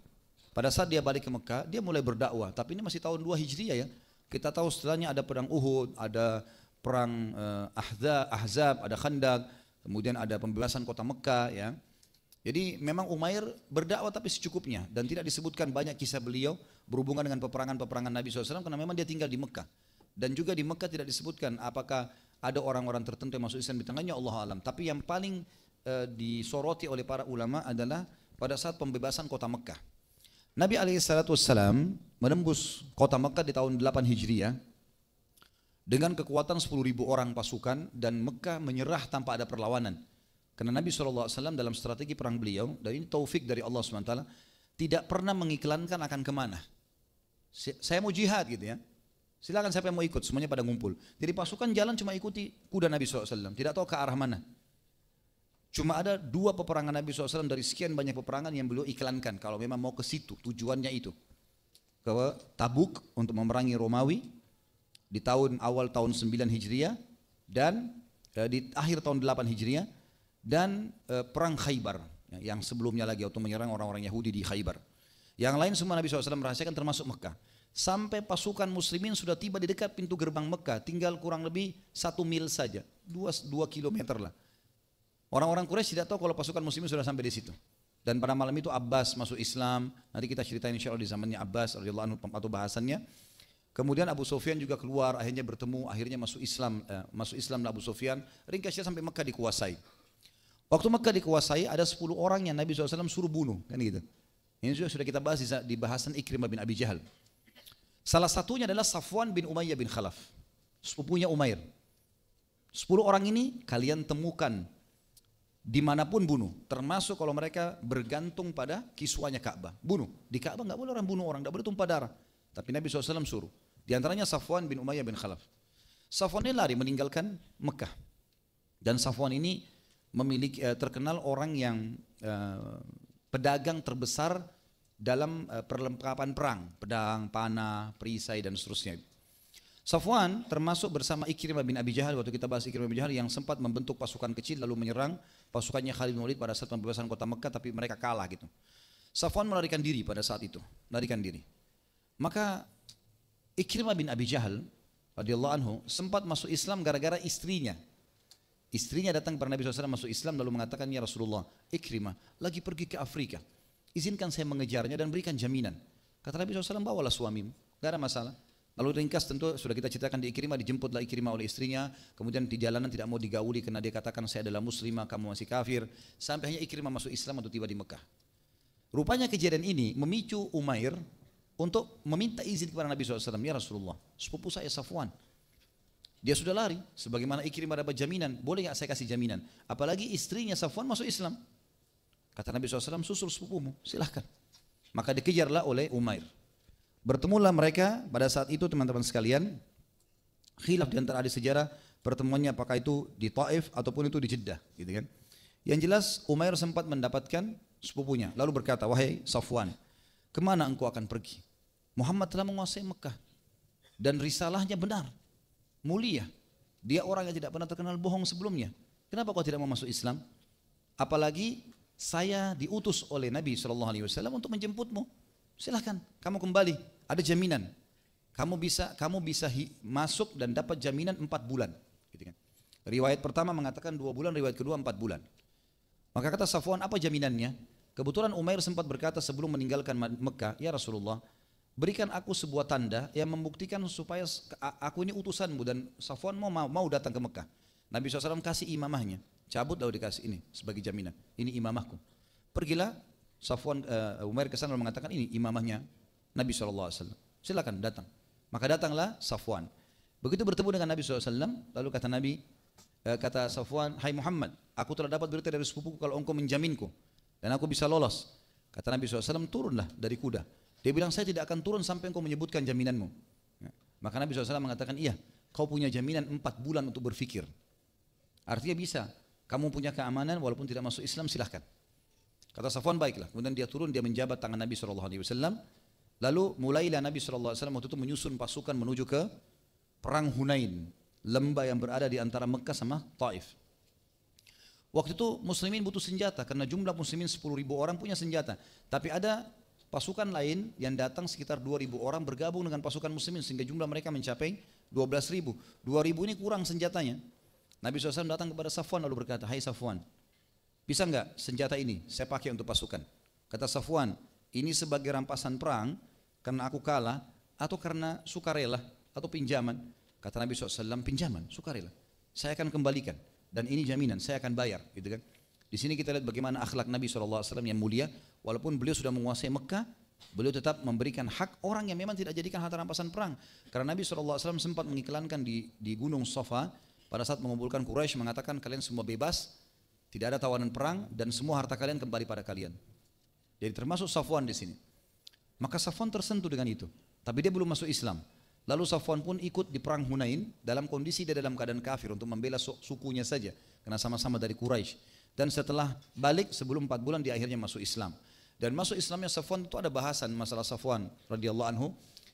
[SPEAKER 1] pada saat dia balik ke Mekah, dia mulai berdakwah, tapi ini masih tahun 2 Hijriah ya. Kita tahu setelahnya ada perang Uhud, ada perang Ahzab, ada Khandaq, kemudian ada pembebasan kota Mekah ya. Jadi memang Umair berdakwah tapi secukupnya dan tidak disebutkan banyak kisah beliau berhubungan dengan peperangan-peperangan Nabi SAW karena memang dia tinggal di Mekah. Dan juga di Mekah tidak disebutkan apakah ada orang-orang tertentu yang masuk Islam di tangannya, Allah alam. Tapi yang paling disoroti oleh para ulama adalah pada saat pembebasan kota Mekah. Nabi SAW menembus kota Mekah di tahun 8 Hijriah dengan kekuatan 10.000 orang pasukan, dan Mekah menyerah tanpa ada perlawanan. Karena Nabi SAW dalam strategi perang beliau, dan ini taufik dari Allah SWT, tidak pernah mengiklankan akan kemana. Saya mau jihad gitu ya, silakan siapa yang mau ikut, semuanya pada ngumpul. Jadi pasukan jalan cuma ikuti kuda Nabi SAW, tidak tahu ke arah mana. Cuma ada 2 peperangan Nabi SAW dari sekian banyak peperangan yang beliau iklankan kalau memang mau ke situ, tujuannya itu. Ke Tabuk untuk memerangi Romawi di awal tahun 9 Hijriah, dan di akhir tahun 8 Hijriah, dan perang Khaybar yang sebelumnya lagi untuk menyerang orang-orang Yahudi di Khaybar. Yang lain semua Nabi SAW merahasiakan termasuk Mekah. Sampai pasukan muslimin sudah tiba di dekat pintu gerbang Mekah, tinggal kurang lebih 1 mil saja, 2 kilometer lah. Orang-orang Quraisy tidak tahu kalau pasukan muslimin sudah sampai di situ. Dan pada malam itu Abbas masuk Islam. Nanti kita ceritain insya Allah di zamannya Abbas radhiyallahu anhu atau bahasannya. Kemudian Abu Sufyan juga keluar, akhirnya bertemu, akhirnya masuk Islam. Masuk Islam Abu Sufyan. Ringkasnya sampai Mekah dikuasai. Waktu Mekah dikuasai ada 10 orang yang Nabi SAW suruh bunuh, kan gitu. Ini sudah kita bahas di bahasan Ikrimah bin Abi Jahal. Salah satunya adalah Safwan bin Umayyah bin Khalaf, sepupunya Umair. 10 orang ini kalian temukan dimanapun bunuh, termasuk kalau mereka bergantung pada kiswanya Ka'bah, bunuh. Di Ka'bah nggak boleh orang bunuh orang, nggak boleh tumpah darah. Tapi Nabi SAW suruh. Di antaranya Safwan bin Umayyah bin Khalaf. Safwan ini lari meninggalkan Mekah, dan Safwan ini memiliki terkenal orang yang pedagang terbesar dalam perlengkapan perang, pedang, panah, perisai dan seterusnya. Safwan termasuk bersama Ikrimah bin Abi Jahal, waktu kita bahas Ikrimah bin Abi Jahal, yang sempat membentuk pasukan kecil lalu menyerang pasukannya Khalid bin Walid pada saat pembebasan kota Mekah, tapi mereka kalah gitu. Safwan melarikan diri pada saat itu, melarikan diri. Maka Ikrimah bin Abi Jahal radhiyallahu anhu sempat masuk Islam gara-gara istrinya. Istrinya datang kepada Nabi SAW masuk Islam lalu mengatakan, ya Rasulullah, Ikrimah lagi pergi ke Afrika, izinkan saya mengejarnya dan berikan jaminan. Kata Nabi SAW, bawalah suamimu, gak ada masalah. Lalu ringkas tentu sudah kita ceritakan di Ikrimah, dijemputlah Ikrimah oleh istrinya, kemudian di jalanan tidak mau digauli karena dia katakan saya adalah muslimah, kamu masih kafir, sampai hanya Ikrimah masuk Islam untuk tiba di Mekah. Rupanya kejadian ini memicu Umair untuk meminta izin kepada Nabi SAW, ya Rasulullah, sepupu saya Safwan, dia sudah lari, sebagaimana Ikrimah dapat jaminan, boleh gak saya kasih jaminan? Apalagi istrinya Safwan masuk Islam. Kata Nabi SAW, susul sepupumu, silahkan. Maka dikejarlah oleh Umair. Bertemulah mereka pada saat itu teman-teman sekalian. Khilaf di antara ahli sejarah pertemuannya apakah itu di Taif ataupun itu di Jeddah, gitu kan. Yang jelas Umair sempat mendapatkan sepupunya, lalu berkata, wahai Safwan, kemana engkau akan pergi? Muhammad telah menguasai Mekah dan risalahnya benar, mulia. Dia orang yang tidak pernah terkenal bohong sebelumnya. Kenapa kau tidak mau masuk Islam? Apalagi saya diutus oleh Nabi SAW untuk menjemputmu. Silahkan, kamu kembali, ada jaminan. Kamu bisa masuk dan dapat jaminan 4 bulan. Gitu kan. Riwayat pertama mengatakan 2 bulan, riwayat kedua 4 bulan. Maka kata Safwan, apa jaminannya? Kebetulan Umair sempat berkata sebelum meninggalkan Mekah, ya Rasulullah, berikan aku sebuah tanda yang membuktikan supaya aku ini utusanmu, dan Safwan mau datang ke Mekah. Nabi SAW kasih imamahnya, cabut lalu dikasih ini sebagai jaminan, ini imamahku. Pergilah Safwan, Umair kesana lalu mengatakan ini imamahnya Nabi SAW, silakan datang. Maka datanglah Safwan. Begitu bertemu dengan Nabi SAW, lalu kata Nabi, kata Safwan, hai Muhammad, aku telah dapat berita dari sepupuku kalau engkau menjaminku dan aku bisa lolos. Kata Nabi SAW, turunlah dari kuda. Dia bilang, saya tidak akan turun sampai engkau menyebutkan jaminanmu. Maka Nabi SAW mengatakan, iya, kau punya jaminan 4 bulan untuk berfikir. Artinya bisa, kamu punya keamanan walaupun tidak masuk Islam, silahkan. Kata Safwan, baiklah. Kemudian dia turun, dia menjabat tangan Nabi SAW. Lalu mulailah Nabi SAW waktu itu menyusun pasukan menuju ke perang Hunain, lembah yang berada di antara Mekah sama Taif. Waktu itu muslimin butuh senjata karena jumlah muslimin 10.000 orang punya senjata. Tapi ada pasukan lain yang datang sekitar 2.000 orang bergabung dengan pasukan muslimin sehingga jumlah mereka mencapai 12.000. 2.000 ini kurang senjatanya. Nabi SAW datang kepada Safwan lalu berkata, hai Safwan, bisa enggak senjata ini saya pakai untuk pasukan? Kata Safwan, ini sebagai rampasan perang karena aku kalah atau karena sukarela atau pinjaman? Kata Nabi SAW, pinjaman, sukarela. Saya akan kembalikan dan ini jaminan, saya akan bayar, gitu kan? Di sini kita lihat bagaimana akhlak Nabi SAW yang mulia, walaupun beliau sudah menguasai Mekah, Beliau tetap memberikan hak orang yang memang tidak jadikan harta rampasan perang. Karena Nabi SAW sempat mengiklankan di Gunung Safa pada saat mengumpulkan Quraisy, mengatakan kalian semua bebas, tidak ada tawanan perang dan semua harta kalian kembali pada kalian. Jadi termasuk Safwan di sini. Maka Safwan tersentuh dengan itu, tapi dia belum masuk Islam. Lalu Safwan pun ikut di perang Hunain dalam kondisi dia dalam keadaan kafir untuk membela sukunya saja, karena sama-sama dari Quraisy. Dan setelah balik sebelum 4 bulan dia akhirnya masuk Islam. Dan masuk Islamnya Safwan itu ada bahasan masalah Safwan radhiyallahu anhu.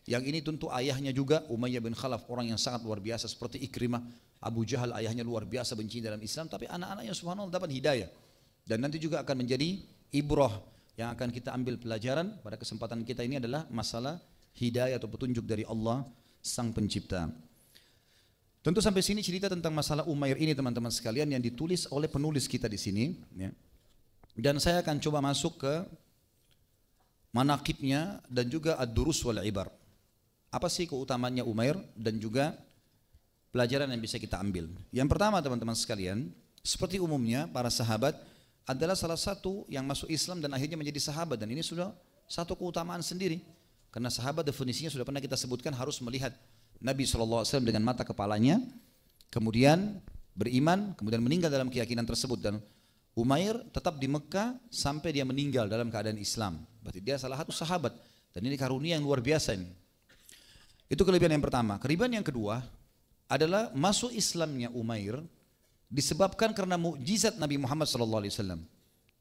[SPEAKER 1] Yang ini tentu ayahnya juga Umayyah bin Khalaf, orang yang sangat luar biasa seperti Ikrimah. Abu Jahal ayahnya luar biasa benci dalam Islam, tapi anak-anaknya subhanallah dapat hidayah. Dan nanti juga akan menjadi ibrah yang akan kita ambil pelajaran pada kesempatan kita ini adalah masalah hidayah atau petunjuk dari Allah Sang Pencipta. Tentu sampai sini cerita tentang masalah Umair ini teman-teman sekalian yang ditulis oleh penulis kita di sini. Ya. Dan saya akan coba masuk ke manaqibnya dan juga ad-durus wal ibar. Apa sih keutamaannya Umair dan juga pelajaran yang bisa kita ambil. Yang pertama teman-teman sekalian, seperti umumnya para sahabat adalah salah satu yang masuk Islam dan akhirnya menjadi sahabat, dan ini sudah satu keutamaan sendiri. Karena sahabat definisinya sudah pernah kita sebutkan harus melihat Nabi SAW dengan mata kepalanya, kemudian beriman, kemudian meninggal dalam keyakinan tersebut. Dan Umair tetap di Mekah sampai dia meninggal dalam keadaan Islam. Berarti dia salah satu sahabat, dan ini karunia yang luar biasa ini. Itu kelebihan yang pertama. Kelebihan yang kedua adalah masuk Islamnya Umair disebabkan karena mukjizat Nabi Muhammad SAW.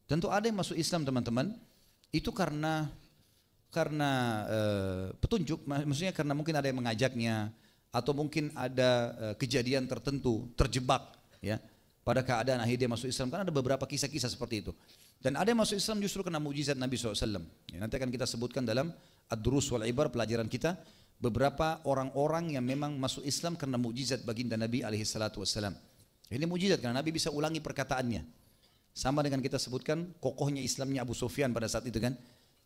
[SPEAKER 1] Tentu ada yang masuk Islam teman-teman itu karena petunjuk, maksudnya karena mungkin ada yang mengajaknya atau mungkin ada kejadian tertentu terjebak ya pada keadaan akhirnya dia masuk Islam. Kan ada beberapa kisah-kisah seperti itu. Dan ada yang masuk Islam justru karena mukjizat Nabi SAW. Ya, nanti akan kita sebutkan dalam ad-durus wal ibar pelajaran kita beberapa orang-orang yang memang masuk Islam karena mukjizat baginda Nabi alaihissalatu wassalam. Ini mukjizat karena Nabi bisa ulangi perkataannya. Sama dengan kita sebutkan kokohnya Islamnya Abu Sufyan pada saat itu kan.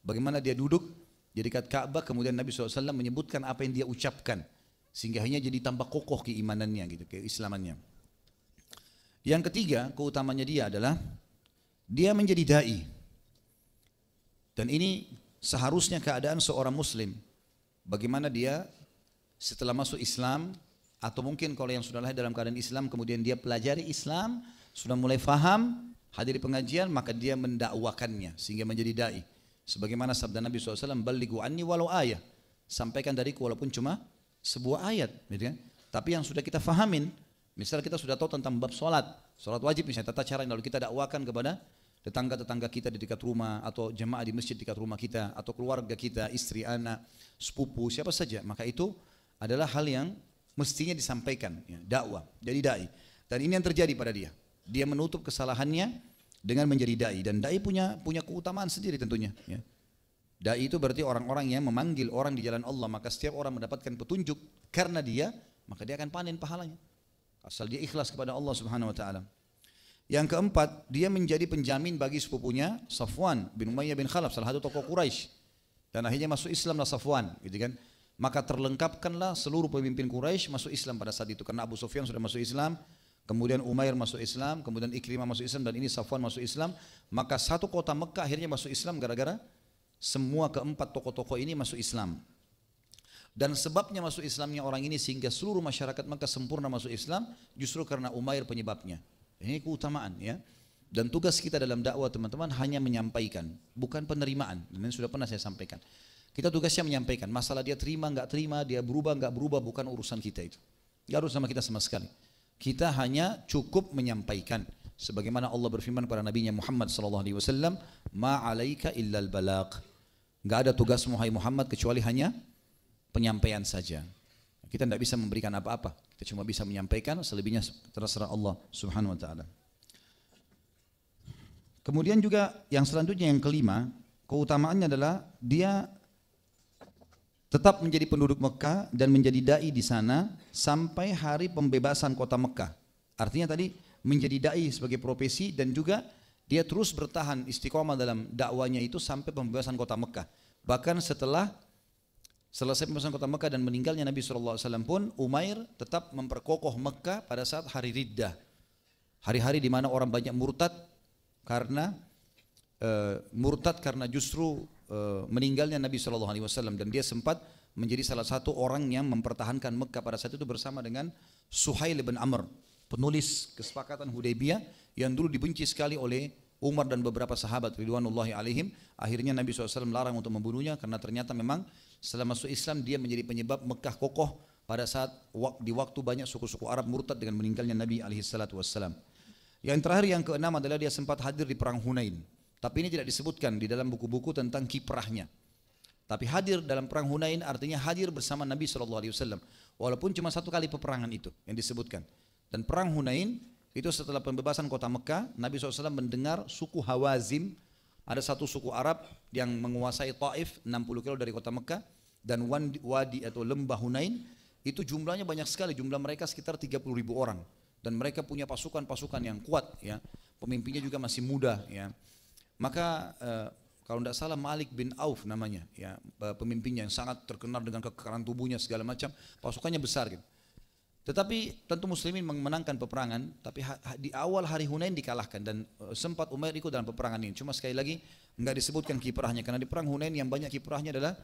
[SPEAKER 1] Bagaimana dia duduk di dekat Ka'bah, kemudian Nabi SAW menyebutkan apa yang dia ucapkan, sehingga hanya jadi tambah kokoh keimanannya gitu, keislamannya. Yang ketiga keutamanya dia adalah dia menjadi da'i. Dan ini seharusnya keadaan seorang muslim. Bagaimana dia setelah masuk Islam, atau mungkin kalau yang sudah lahir dalam keadaan Islam kemudian dia pelajari Islam, sudah mulai faham, hadiri pengajian, maka dia mendakwakannya sehingga menjadi da'i. Sebagaimana sabda Nabi SAW, balighu anni walau ayah, sampaikan dariku walaupun cuma sebuah ayat gitu kan? Tapi yang sudah kita fahamin, misal kita sudah tahu tentang bab sholat wajib misalnya, tata cara yang lalu kita dakwakan kepada tetangga-tetangga kita di dekat rumah, atau jemaah di masjid dekat rumah kita, atau keluarga kita, istri, anak, sepupu, siapa saja, maka itu adalah hal yang mestinya disampaikan ya, dakwah, jadi da'i. Dan ini yang terjadi pada dia. Dia menutup kesalahannya dengan menjadi da'i, dan da'i punya keutamaan sendiri tentunya ya. Da'i itu berarti orang-orang yang memanggil orang di jalan Allah, maka setiap orang mendapatkan petunjuk karena dia, maka dia akan panen pahalanya asal dia ikhlas kepada Allah Subhanahu wa taala. Yang keempat, dia menjadi penjamin bagi sepupunya Safwan bin Umayyah bin Khalaf, salah satu tokoh Quraisy, dan akhirnya masuk Islamlah Safwan gitu kan. Maka terlengkapkanlah seluruh pemimpin Quraisy masuk Islam pada saat itu, karena Abu Sufyan sudah masuk Islam, kemudian Umair masuk Islam, kemudian Ikrimah masuk Islam, dan ini Safwan masuk Islam. Maka satu kota Mekah akhirnya masuk Islam gara-gara semua keempat tokoh-tokoh ini masuk Islam. Dan sebabnya masuk Islamnya orang ini sehingga seluruh masyarakat Mekah sempurna masuk Islam justru karena Umair penyebabnya. Ini keutamaan ya. Dan tugas kita dalam dakwah teman-teman hanya menyampaikan, bukan penerimaan. Dan ini sudah pernah saya sampaikan. Kita tugasnya menyampaikan. Masalah dia terima nggak terima, dia berubah nggak berubah, bukan urusan kita itu. Nggak harus sama kita sama sekali. Kita hanya cukup menyampaikan. Sebagaimana Allah berfirman kepada Nabi Muhammad SAW, ma alaika illal balagh. Nggak ada tugas Muhammad Muhammad kecuali hanya penyampaian saja. Kita tidak bisa memberikan apa-apa. Kita cuma bisa menyampaikan, selebihnya terserah Allah Subhanahu wa taala. Kemudian juga yang selanjutnya yang kelima, keutamaannya adalah dia tetap menjadi penduduk Mekah dan menjadi dai di sana sampai hari pembebasan kota Mekah. Artinya tadi menjadi dai sebagai profesi, dan juga dia terus bertahan istiqomah dalam dakwanya itu sampai pembebasan kota Mekah. Bahkan setelah selesai pembebasan kota Mekah dan meninggalnya Nabi SAW pun, Umair tetap memperkokoh Mekah pada saat hari Riddah. Hari-hari di mana orang banyak murtad karena justru meninggalnya Nabi SAW, dan dia sempat menjadi salah satu orang yang mempertahankan Mekah pada saat itu bersama dengan Suhail bin Amr, penulis kesepakatan Hudaybiyah yang dulu dibenci sekali oleh Umar dan beberapa sahabat ridwanullahi alaihim. Akhirnya Nabi SAW larang untuk membunuhnya karena ternyata memang setelah masuk Islam dia menjadi penyebab Mekah kokoh pada saat di waktu banyak suku-suku Arab murtad dengan meninggalnya Nabi SAW. Yang terakhir, yang keenam adalah dia sempat hadir di perang Hunain. Tapi ini tidak disebutkan di dalam buku-buku tentang kiprahnya. Tapi hadir dalam perang Hunain artinya hadir bersama Nabi SAW. Walaupun cuma satu kali peperangan itu yang disebutkan. Dan perang Hunain itu setelah pembebasan kota Mekah, Nabi SAW mendengar suku Hawazim, ada satu suku Arab yang menguasai Taif 60 kilo dari kota Mekah, dan wadi atau lembah Hunain itu jumlahnya banyak sekali, jumlah mereka sekitar 30.000 orang, dan mereka punya pasukan-pasukan yang kuat, ya. Pemimpinnya juga masih muda, ya. Maka kalau tidak salah Malik bin Auf namanya, ya, pemimpinnya yang sangat terkenal dengan kekerasan tubuhnya segala macam, pasukannya besar, gitu. Tetapi tentu muslimin memenangkan peperangan, tapi di awal hari Hunain dikalahkan, dan sempat Umair ikut dalam peperangan ini. Cuma sekali lagi enggak disebutkan kiprahnya, karena di perang Hunain yang banyak kiprahnya adalah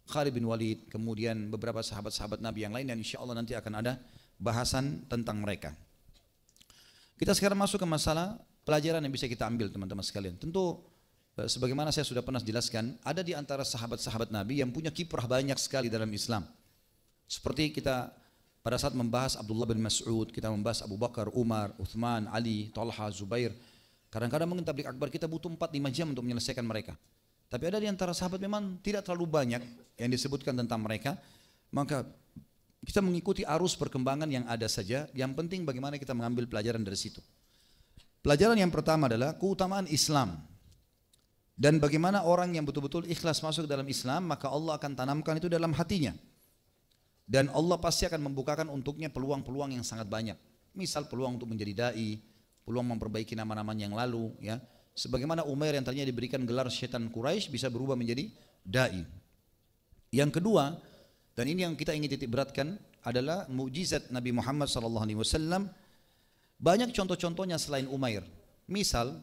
[SPEAKER 1] Khalid bin Walid, kemudian beberapa sahabat-sahabat Nabi yang lain, dan insya Allah nanti akan ada bahasan tentang mereka. Kita sekarang masuk ke masalah pelajaran yang bisa kita ambil, teman-teman sekalian. Tentu sebagaimana saya sudah pernah jelaskan, ada di antara sahabat-sahabat Nabi yang punya kiprah banyak sekali dalam Islam. Seperti kita pada saat membahas Abdullah bin Mas'ud, kita membahas Abu Bakar, Umar, Uthman, Ali, Talha, Zubair. Kadang-kadang mungkin tabligh akbar kita butuh 4-5 jam untuk menyelesaikan mereka. Tapi ada di antara sahabat memang tidak terlalu banyak yang disebutkan tentang mereka. Maka kita mengikuti arus perkembangan yang ada saja. Yang penting bagaimana kita mengambil pelajaran dari situ. Pelajaran yang pertama adalah keutamaan Islam. Dan bagaimana orang yang betul-betul ikhlas masuk dalam Islam, maka Allah akan tanamkan itu dalam hatinya. Dan Allah pasti akan membukakan untuknya peluang-peluang yang sangat banyak. Misal peluang untuk menjadi da'i, peluang memperbaiki nama-namanya yang lalu, ya. Sebagaimana Umair yang tadinya diberikan gelar syaitan Quraisy bisa berubah menjadi da'i. Yang kedua, dan ini yang kita ingin titik beratkan, adalah mukjizat Nabi Muhammad SAW. Banyak contoh-contohnya selain Umair. Misal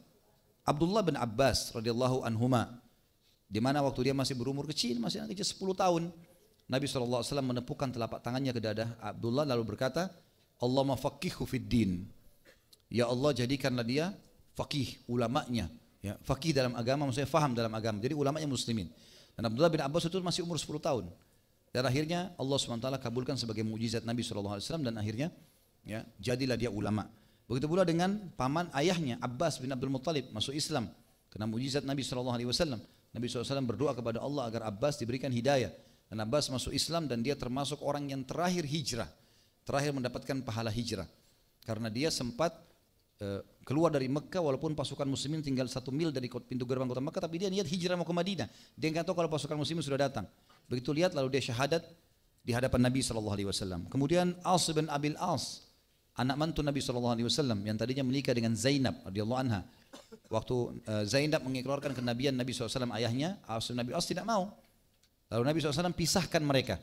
[SPEAKER 1] Abdullah bin Abbas radhiyallahu anhuma, di mana waktu dia masih berumur kecil, masih anak kecil 10 tahun, Nabi SAW menepukkan telapak tangannya ke dada Abdullah lalu berkata, Allahumma faqihhu fid din. Ya Allah, jadikanlah dia faqih, ulamanya, ya, faqih dalam agama, maksudnya faham dalam agama, jadi ulamanya muslimin. Dan Abdullah bin Abbas itu masih umur 10 tahun. Dan akhirnya Allah SWT kabulkan sebagai mukjizat Nabi SAW, dan akhirnya, ya, jadilah dia ulama. Begitu pula dengan paman ayahnya Abbas bin Abdul Muttalib masuk Islam karena mukjizat Nabi SAW. Nabi SAW berdoa kepada Allah agar Abbas diberikan hidayah. Dan Abbas masuk Islam, dan dia termasuk orang yang terakhir hijrah, terakhir mendapatkan pahala hijrah, karena dia sempat keluar dari Mekah walaupun pasukan muslimin tinggal 1 mil dari pintu gerbang kota Mekah, tapi dia niat hijrah mau ke Madinah. Dia nggak tahu kalau pasukan muslimin sudah datang. Begitu lihat lalu dia syahadat di hadapan Nabi SAW. Kemudian As bin Abil As, anak mantu Nabi SAW yang tadinya menikah dengan Zainab radhiyallahu anha. Waktu Zainab mengikrarkan kenabian Nabi SAW ayahnya, As bin Abil As tidak mau. Lalu Nabi SAW pisahkan mereka.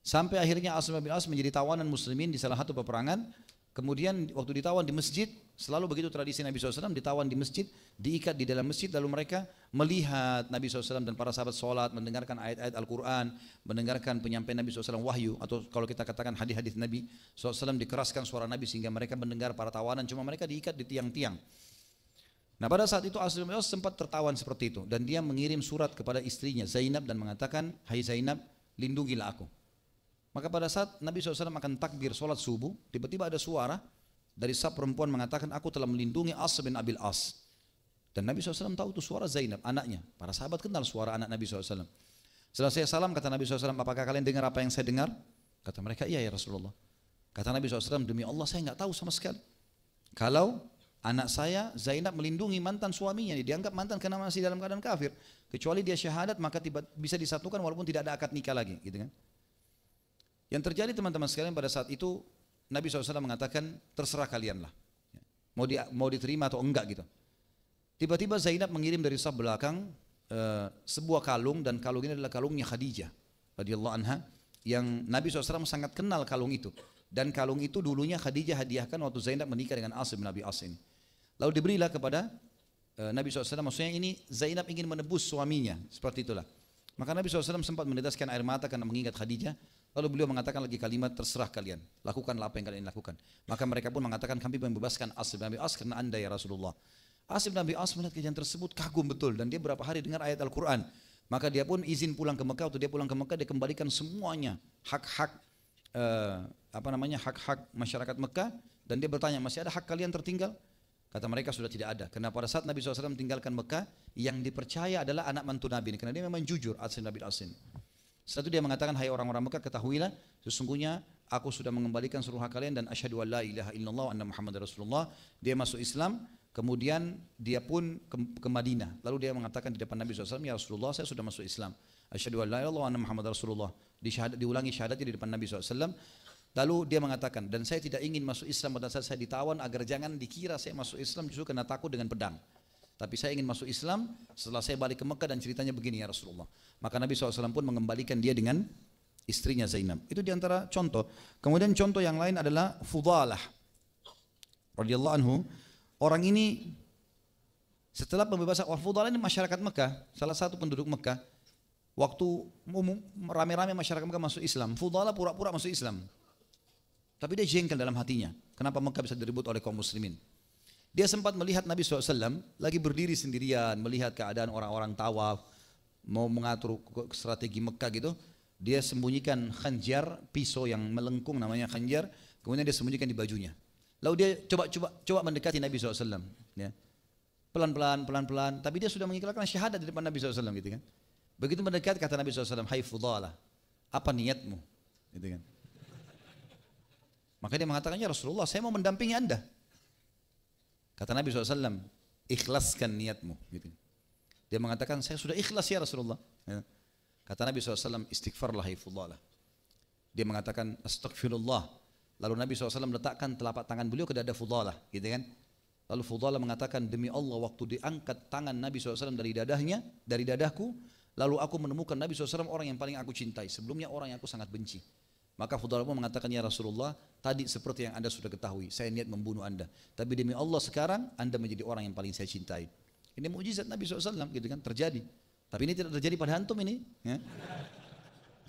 [SPEAKER 1] Sampai akhirnya As bin As menjadi tawanan muslimin di salah satu peperangan. Kemudian waktu ditawan di masjid, selalu begitu tradisi Nabi SAW, ditawan di masjid, diikat di dalam masjid, lalu mereka melihat Nabi SAW dan para sahabat sholat, mendengarkan ayat-ayat Al-Quran, mendengarkan penyampaian Nabi SAW wahyu, atau kalau kita katakan hadis-hadis Nabi SAW, dikeraskan suara Nabi sehingga mereka mendengar para tawanan, cuma mereka diikat di tiang-tiang. Nah pada saat itu As bin As sempat tertawan seperti itu, dan dia mengirim surat kepada istrinya Zainab dan mengatakan, hai Zainab, lindungilah aku. Maka pada saat Nabi SAW akan takbir sholat subuh, tiba-tiba ada suara dari saf perempuan mengatakan, aku telah melindungi As bin Abil As. Dan Nabi SAW tahu itu suara Zainab, anaknya. Para sahabat kenal suara anak Nabi SAW. Setelah saya salam, kata Nabi SAW, apakah kalian dengar apa yang saya dengar? Kata mereka, iya ya Rasulullah. Kata Nabi SAW, demi Allah saya nggak tahu sama sekali. Kalau anak saya Zainab melindungi mantan suaminya, dianggap mantan karena masih dalam keadaan kafir. Kecuali dia syahadat maka bisa disatukan walaupun tidak ada akad nikah lagi, gitu kan? Yang terjadi teman-teman sekalian pada saat itu Nabi SAW mengatakan terserah kalianlah, mau diterima atau enggak gitu. Tiba-tiba Zainab mengirim dari saf belakang sebuah kalung, dan kalung ini adalah kalungnya Khadijah radhiyallahu anha, yang Nabi SAW sangat kenal kalung itu. Dan kalung itu dulunya Khadijah hadiahkan waktu Zainab menikah dengan As bin Abi As ini. Lalu diberilah kepada Nabi SAW, maksudnya ini Zainab ingin menebus suaminya, seperti itulah. Maka Nabi SAW sempat meneteskan air mata karena mengingat Khadijah. Lalu beliau mengatakan lagi kalimat, terserah kalian, lakukanlah apa yang kalian lakukan. Maka mereka pun mengatakan, kami membebaskan As bin Abi As karena anda ya Rasulullah. As bin Abi As melihat kejadian tersebut kagum betul, dan dia berapa hari dengar ayat Al-Quran. Maka dia pun izin pulang ke Mekah. Waktu dia pulang ke Mekah, dia kembalikan semuanya hak-hak hak-hak masyarakat Mekah, dan dia bertanya, masih ada hak kalian tertinggal? Kata mereka sudah tidak ada. Karena pada saat Nabi SAW meninggalkan Mekah, yang dipercaya adalah anak mantu Nabi. Karena dia memang jujur, As bin Abi As. Setelah itu dia mengatakan, hai orang-orang Mekah, ketahuilah sesungguhnya aku sudah mengembalikan seluruh hak kalian, dan asyhadu an la ilaha illallah wa anna Muhammadar Rasulullah. Dia masuk Islam, kemudian dia pun ke Madinah. Lalu dia mengatakan di depan Nabi SAW, ya Rasulullah, saya sudah masuk Islam. Asyhadu an la ilaha illallah wa anna Muhammadar Rasulullah. Diulangi syahadatnya di depan Nabi SAW. Lalu dia mengatakan, dan saya tidak ingin masuk Islam pada saat saya ditawan, agar jangan dikira saya masuk Islam justru karena takut dengan pedang. Tapi saya ingin masuk Islam setelah saya balik ke Mekah, dan ceritanya begini ya Rasulullah. Maka Nabi SAW pun mengembalikan dia dengan istrinya Zainab. Itu diantara contoh. Kemudian contoh yang lain adalah Fudalah radhiyallahu anhu. Orang ini setelah pembebasan, Fudalah ini masyarakat Mekah, salah satu penduduk Mekah. Waktu rame-rame masyarakat Mekah masuk Islam, Fudalah pura-pura masuk Islam. Tapi dia jengkel dalam hatinya. Kenapa Mekah bisa direbut oleh kaum muslimin? Dia sempat melihat Nabi SAW lagi berdiri sendirian, melihat keadaan orang-orang tawaf, mau mengatur strategi Mekah gitu. Dia sembunyikan khanjar, pisau yang melengkung namanya khanjar, kemudian dia sembunyikan di bajunya. Lalu dia coba mendekati Nabi SAW. Ya. Pelan-pelan, tapi dia sudah mengikrarkan syahadat di depan Nabi SAW gitu kan. Begitu mendekat, kata Nabi SAW, hai Fudalah, apa niatmu? Gitu kan. Maka dia mengatakan, ya Rasulullah, saya mau mendampingi anda. Kata Nabi SAW, ikhlaskan niatmu. Gitu. Dia mengatakan, saya sudah ikhlas ya Rasulullah. Ya. Kata Nabi SAW, istighfarlah hai Fudalah. Dia mengatakan, astagfirullah. Lalu Nabi SAW letakkan telapak tangan beliau ke dada Fudalah. Gitu kan. Lalu Fudalah mengatakan, demi Allah, waktu diangkat tangan Nabi SAW dari dadahku, lalu aku menemukan Nabi SAW orang yang paling aku cintai. Sebelumnya orang yang aku sangat benci. Maka Fudalah pun mengatakan, ya Rasulullah, tadi seperti yang anda sudah ketahui, saya niat membunuh anda. Tapi demi Allah sekarang anda menjadi orang yang paling saya cintai. Ini mukjizat Nabi SAW gitu kan, terjadi. Tapi ini tidak terjadi pada antum ini. Ya.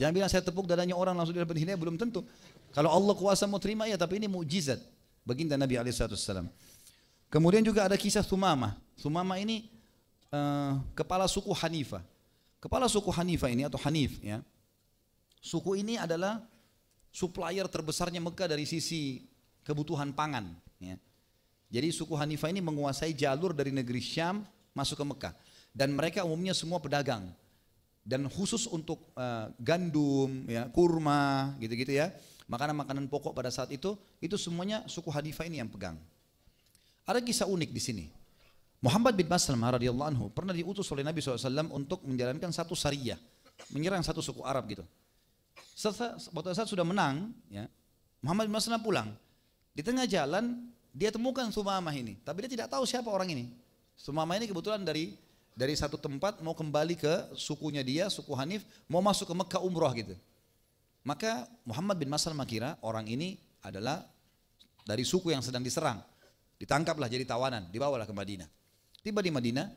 [SPEAKER 1] Jangan bilang saya tepuk dadanya orang langsung dia dapat hidayah, belum tentu. Kalau Allah kuasa mau terima ya, tapi ini mukjizat baginda Nabi SAW. Kemudian juga ada kisah Thumamah. Thumamah ini kepala suku Hanifah. Kepala suku Hanifah ini atau Hanif ya. Suku ini adalah supplier terbesarnya Mekah dari sisi kebutuhan pangan. Ya. Jadi suku Hanifah ini menguasai jalur dari negeri Syam masuk ke Mekah. Dan mereka umumnya semua pedagang. Dan khusus untuk gandum, ya, kurma, gitu-gitu ya. Makanan-makanan pokok pada saat itu semuanya suku Hanifah ini yang pegang. Ada kisah unik di sini. Muhammad bin Maslamah radhiyallahu anhu pernah diutus oleh Nabi SAW untuk menjalankan satu sariyah, menyerang satu suku Arab gitu. Pada saat sudah menang, ya, Muhammad bin Maslamah pulang. Di tengah jalan dia temukan Thumamah ini, tapi dia tidak tahu siapa orang ini. Thumamah ini kebetulan dari satu tempat mau kembali ke sukunya dia, suku Hanif, mau masuk ke Mekah umroh gitu. Maka Muhammad bin Maslamah kira orang ini adalah dari suku yang sedang diserang. Ditangkaplah jadi tawanan, dibawalah ke Madinah. Tiba di Madinah,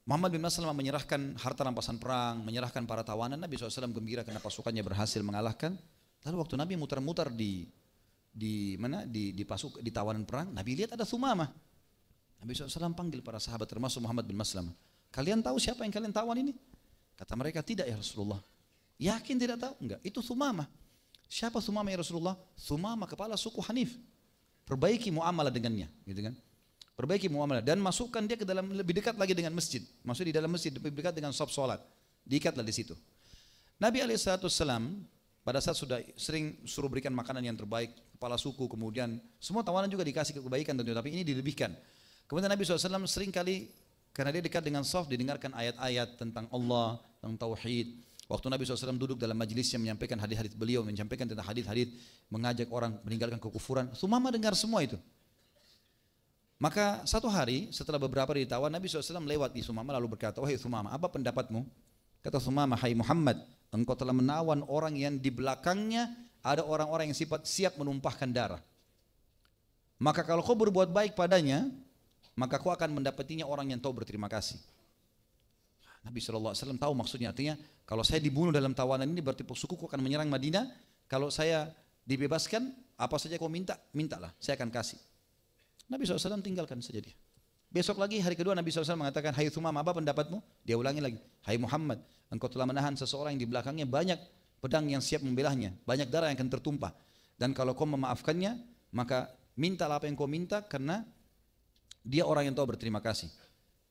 [SPEAKER 1] Muhammad bin Maslamah menyerahkan harta rampasan perang, menyerahkan para tawanan. Nabi SAW gembira karena pasukannya berhasil mengalahkan. Lalu waktu Nabi muter-muter di tawanan perang, Nabi lihat ada Thumamah. Nabi SAW panggil para sahabat termasuk Muhammad bin Maslamah. Kalian tahu siapa yang kalian tawan ini? Kata mereka, tidak ya Rasulullah. Yakin tidak tahu? Enggak, itu Thumamah. Siapa Thumamah ya Rasulullah? Thumamah kepala suku Hanif. Perbaiki muamalah dengannya, gitu kan? Perbaiki muamalah dan masukkan dia ke dalam, lebih dekat lagi dengan masjid. Maksudnya di dalam masjid lebih dekat dengan shop solat. Diikatlah di situ. Nabi SAW pada saat sudah sering suruh berikan makanan yang terbaik, kepala suku, kemudian semua tawanan juga dikasih kebaikan tentunya, tapi ini dilebihkan. Kemudian Nabi SAW sering kali karena dia dekat dengan shop didengarkan ayat-ayat tentang Allah, tentang tauhid. Waktu Nabi SAW duduk dalam majelisnya menyampaikan hadis-hadis beliau, menyampaikan tentang hadis-hadis, mengajak orang meninggalkan kekufuran. Thumamah dengar semua itu. Maka satu hari setelah beberapa hari ditawan, Nabi SAW lewat di Thumamah lalu berkata, wahai Thumamah, apa pendapatmu? Kata Thumamah, hai Muhammad, engkau telah menawan orang yang di belakangnya ada orang-orang yang siap menumpahkan darah. Maka kalau kau berbuat baik padanya, maka kau akan mendapatinya orang yang tahu berterima kasih. Nabi SAW tahu maksudnya, artinya kalau saya dibunuh dalam tawanan ini berarti sukuku akan menyerang Madinah. Kalau saya dibebaskan, apa saja kau minta, mintalah, saya akan kasih. Nabi SAW tinggalkan saja dia. Besok lagi hari kedua Nabi SAW mengatakan, hai Thumamah, apa pendapatmu? Dia ulangi lagi, hai Muhammad, engkau telah menahan seseorang yang di belakangnya banyak pedang yang siap membelahnya, banyak darah yang akan tertumpah. Dan kalau kau memaafkannya, maka mintalah apa yang kau minta, karena dia orang yang tahu berterima kasih.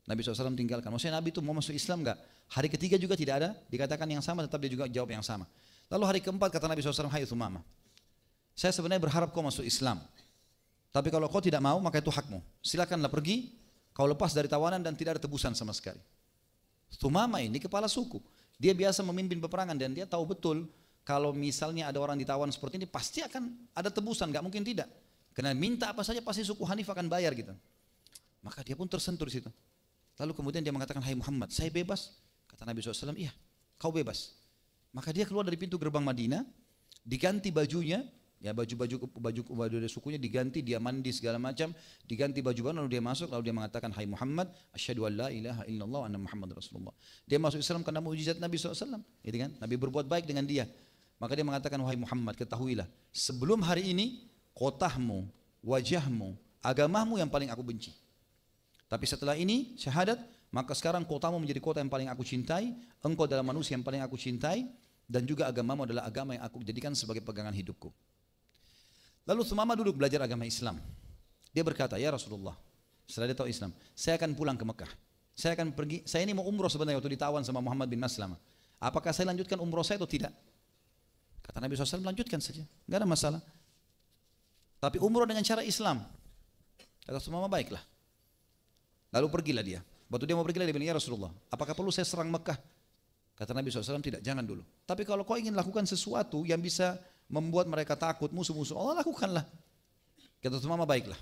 [SPEAKER 1] Nabi SAW tinggalkan. Maksudnya Nabi itu mau masuk Islam enggak? Hari ketiga juga tidak ada, dikatakan yang sama, tetap dia juga jawab yang sama. Lalu hari keempat kata Nabi SAW, hai Thumamah, saya sebenarnya berharap kau masuk Islam. Tapi kalau kau tidak mau, maka itu hakmu. Silakanlah pergi, kau lepas dari tawanan dan tidak ada tebusan sama sekali. Thumamah ini kepala suku. Dia biasa memimpin peperangan dan dia tahu betul kalau misalnya ada orang ditawan seperti ini pasti akan ada tebusan, nggak mungkin tidak. Karena minta apa saja pasti suku Hanif akan bayar gitu. Maka dia pun tersentuh di situ. Lalu kemudian dia mengatakan, hai Muhammad, saya bebas. Kata Nabi SAW, iya, kau bebas. Maka dia keluar dari pintu gerbang Madinah, diganti bajunya, ya baju dari sukunya diganti, dia mandi segala macam, diganti baju baru, lalu dia masuk, lalu dia mengatakan, hai Muhammad, asyhadu an la ilaha illallah wa anna Muhammad Rasulullah. Dia masuk Islam karena mukjizat Nabi SAW, gitu kan? Nabi berbuat baik dengan dia. Maka dia mengatakan, wahai Muhammad, ketahuilah, sebelum hari ini, kotahmu, wajahmu, agamamu yang paling aku benci. Tapi setelah ini syahadat, maka sekarang kotamu menjadi kota yang paling aku cintai, engkau adalah manusia yang paling aku cintai, dan juga agamamu adalah agama yang aku jadikan sebagai pegangan hidupku. Lalu Thumamah duduk belajar agama Islam. Dia berkata, ya Rasulullah, setelah dia tahu Islam, saya akan pulang ke Mekah. Saya akan pergi, saya ini mau umroh sebenarnya waktu ditawan sama Muhammad bin Maslamah. Apakah saya lanjutkan umroh saya atau tidak? Kata Nabi SAW, lanjutkan saja, enggak ada masalah. Tapi umroh dengan cara Islam. Kata Thumamah, baiklah. Lalu pergilah dia. Waktu dia mau pergi, dia bilang, ya Rasulullah, apakah perlu saya serang Mekah? Kata Nabi SAW, tidak, jangan dulu. Tapi kalau kau ingin lakukan sesuatu yang bisa membuat mereka takut, musuh-musuh Allah, lakukanlah. Kata Thumamah, baiklah.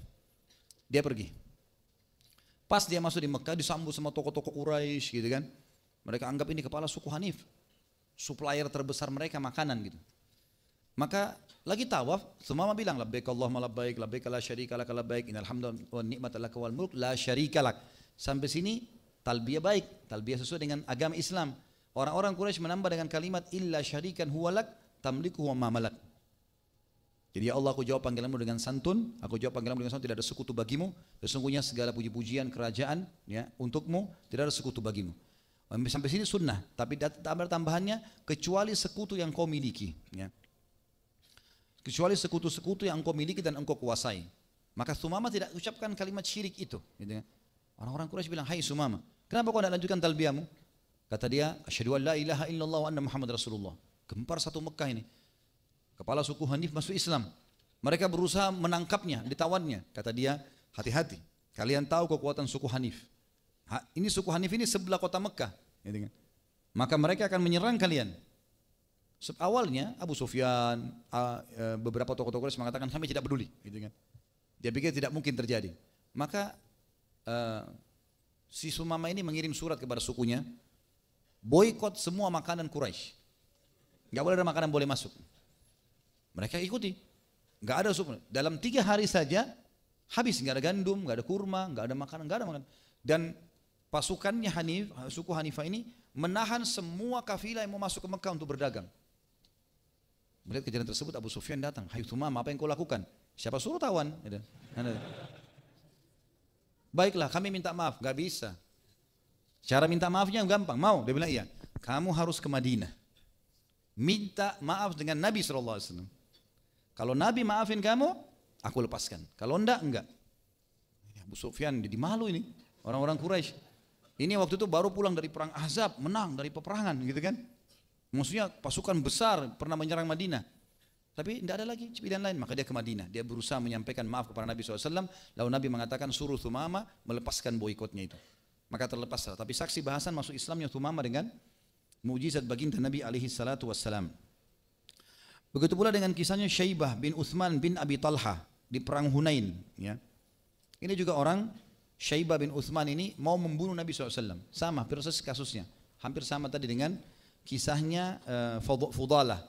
[SPEAKER 1] Dia pergi. Pas dia masuk di Mekah, disambut sama tokoh-tokoh Quraisy gitu kan. Mereka anggap ini kepala suku Hanif, supplier terbesar mereka makanan gitu. Maka lagi tawaf, Thumamah bilang, labbaik Allahumma labbaik, labbaik la syarika lak labbaik, innal hamda wan ni'mata lak wal mulk la syarika lak. Sampai sini talbiyah baik, talbiyah sesuai dengan agama Islam. Orang-orang Quraisy menambah dengan kalimat illa syarikan huwalak tamliku wa ma malak. Jadi ya Allah, aku jawab panggilanmu dengan santun, aku jawab panggilanmu dengan santun, tidak ada sekutu bagimu. Sesungguhnya segala puji-pujian kerajaan ya untukmu, tidak ada sekutu bagimu. Sampai sini sunnah, tapi tambahannya kecuali sekutu yang kau miliki ya. Kecuali sekutu-sekutu yang engkau miliki dan engkau kuasai. Maka Thumamah tidak ucapkan kalimat syirik itu gitu ya. Orang-orang Quraisy bilang, hai Thumamah, kenapa kau tidak lanjutkan talbiyahmu? Kata dia, asyhadu an la ilaha illallah wa anna Muhammad Rasulullah. Gempar satu Mekah ini. Kepala suku Hanif masuk Islam. Mereka berusaha menangkapnya, ditawannya. Kata dia, hati-hati. Kalian tahu kekuatan suku Hanif. Ini suku Hanif ini sebelah kota Mekah. Gitu kan? Maka mereka akan menyerang kalian. Awalnya Abu Sufyan, beberapa tokoh-tokoh Quraisy mengatakan kami tidak peduli. Gitu kan? Dia pikir tidak mungkin terjadi. Maka si Thumamah ini mengirim surat kepada sukunya, boikot semua makanan Quraisy. Gak boleh ada makanan boleh masuk. Mereka ikuti. Gak ada suku. Dalam 3 hari saja habis. Gak ada gandum, gak ada kurma, gak ada makanan, gak ada makanan. Dan pasukannya Hanif, suku Hanifah ini menahan semua kafilah yang mau masuk ke Mekah untuk berdagang. Melihat kejadian tersebut, Abu Sufyan datang. Hai Thumamah, apa yang kau lakukan? Siapa suruh tawan? Baiklah, kami minta maaf. Gak bisa. Cara minta maafnya gampang. Mau? Dia bilang iya. Kamu harus ke Madinah. Minta maaf dengan Nabi SAW. Kalau Nabi maafin kamu, aku lepaskan. Kalau enggak. Abu Sufyan jadi malu ini. Orang-orang Quraisy. Ini waktu itu baru pulang dari perang Ahzab, menang dari peperangan gitu kan. Maksudnya pasukan besar pernah menyerang Madinah. Tapi tidak ada lagi pilihan lain, maka dia ke Madinah. Dia berusaha menyampaikan maaf kepada Nabi SAW. Lalu Nabi mengatakan suruh Thumamah melepaskan boikotnya itu. Maka terlepaslah. Tapi saksi bahasan masuk Islamnya Thumamah dengan mukjizat baginda Nabi SAW. Begitu pula dengan kisahnya Syaibah bin Uthman bin Abi Talha di perang Hunain. Ya. Ini juga orang Syaibah bin Uthman ini mau membunuh Nabi SAW. Sama proses kasusnya. Hampir sama tadi dengan kisahnya Fudalah.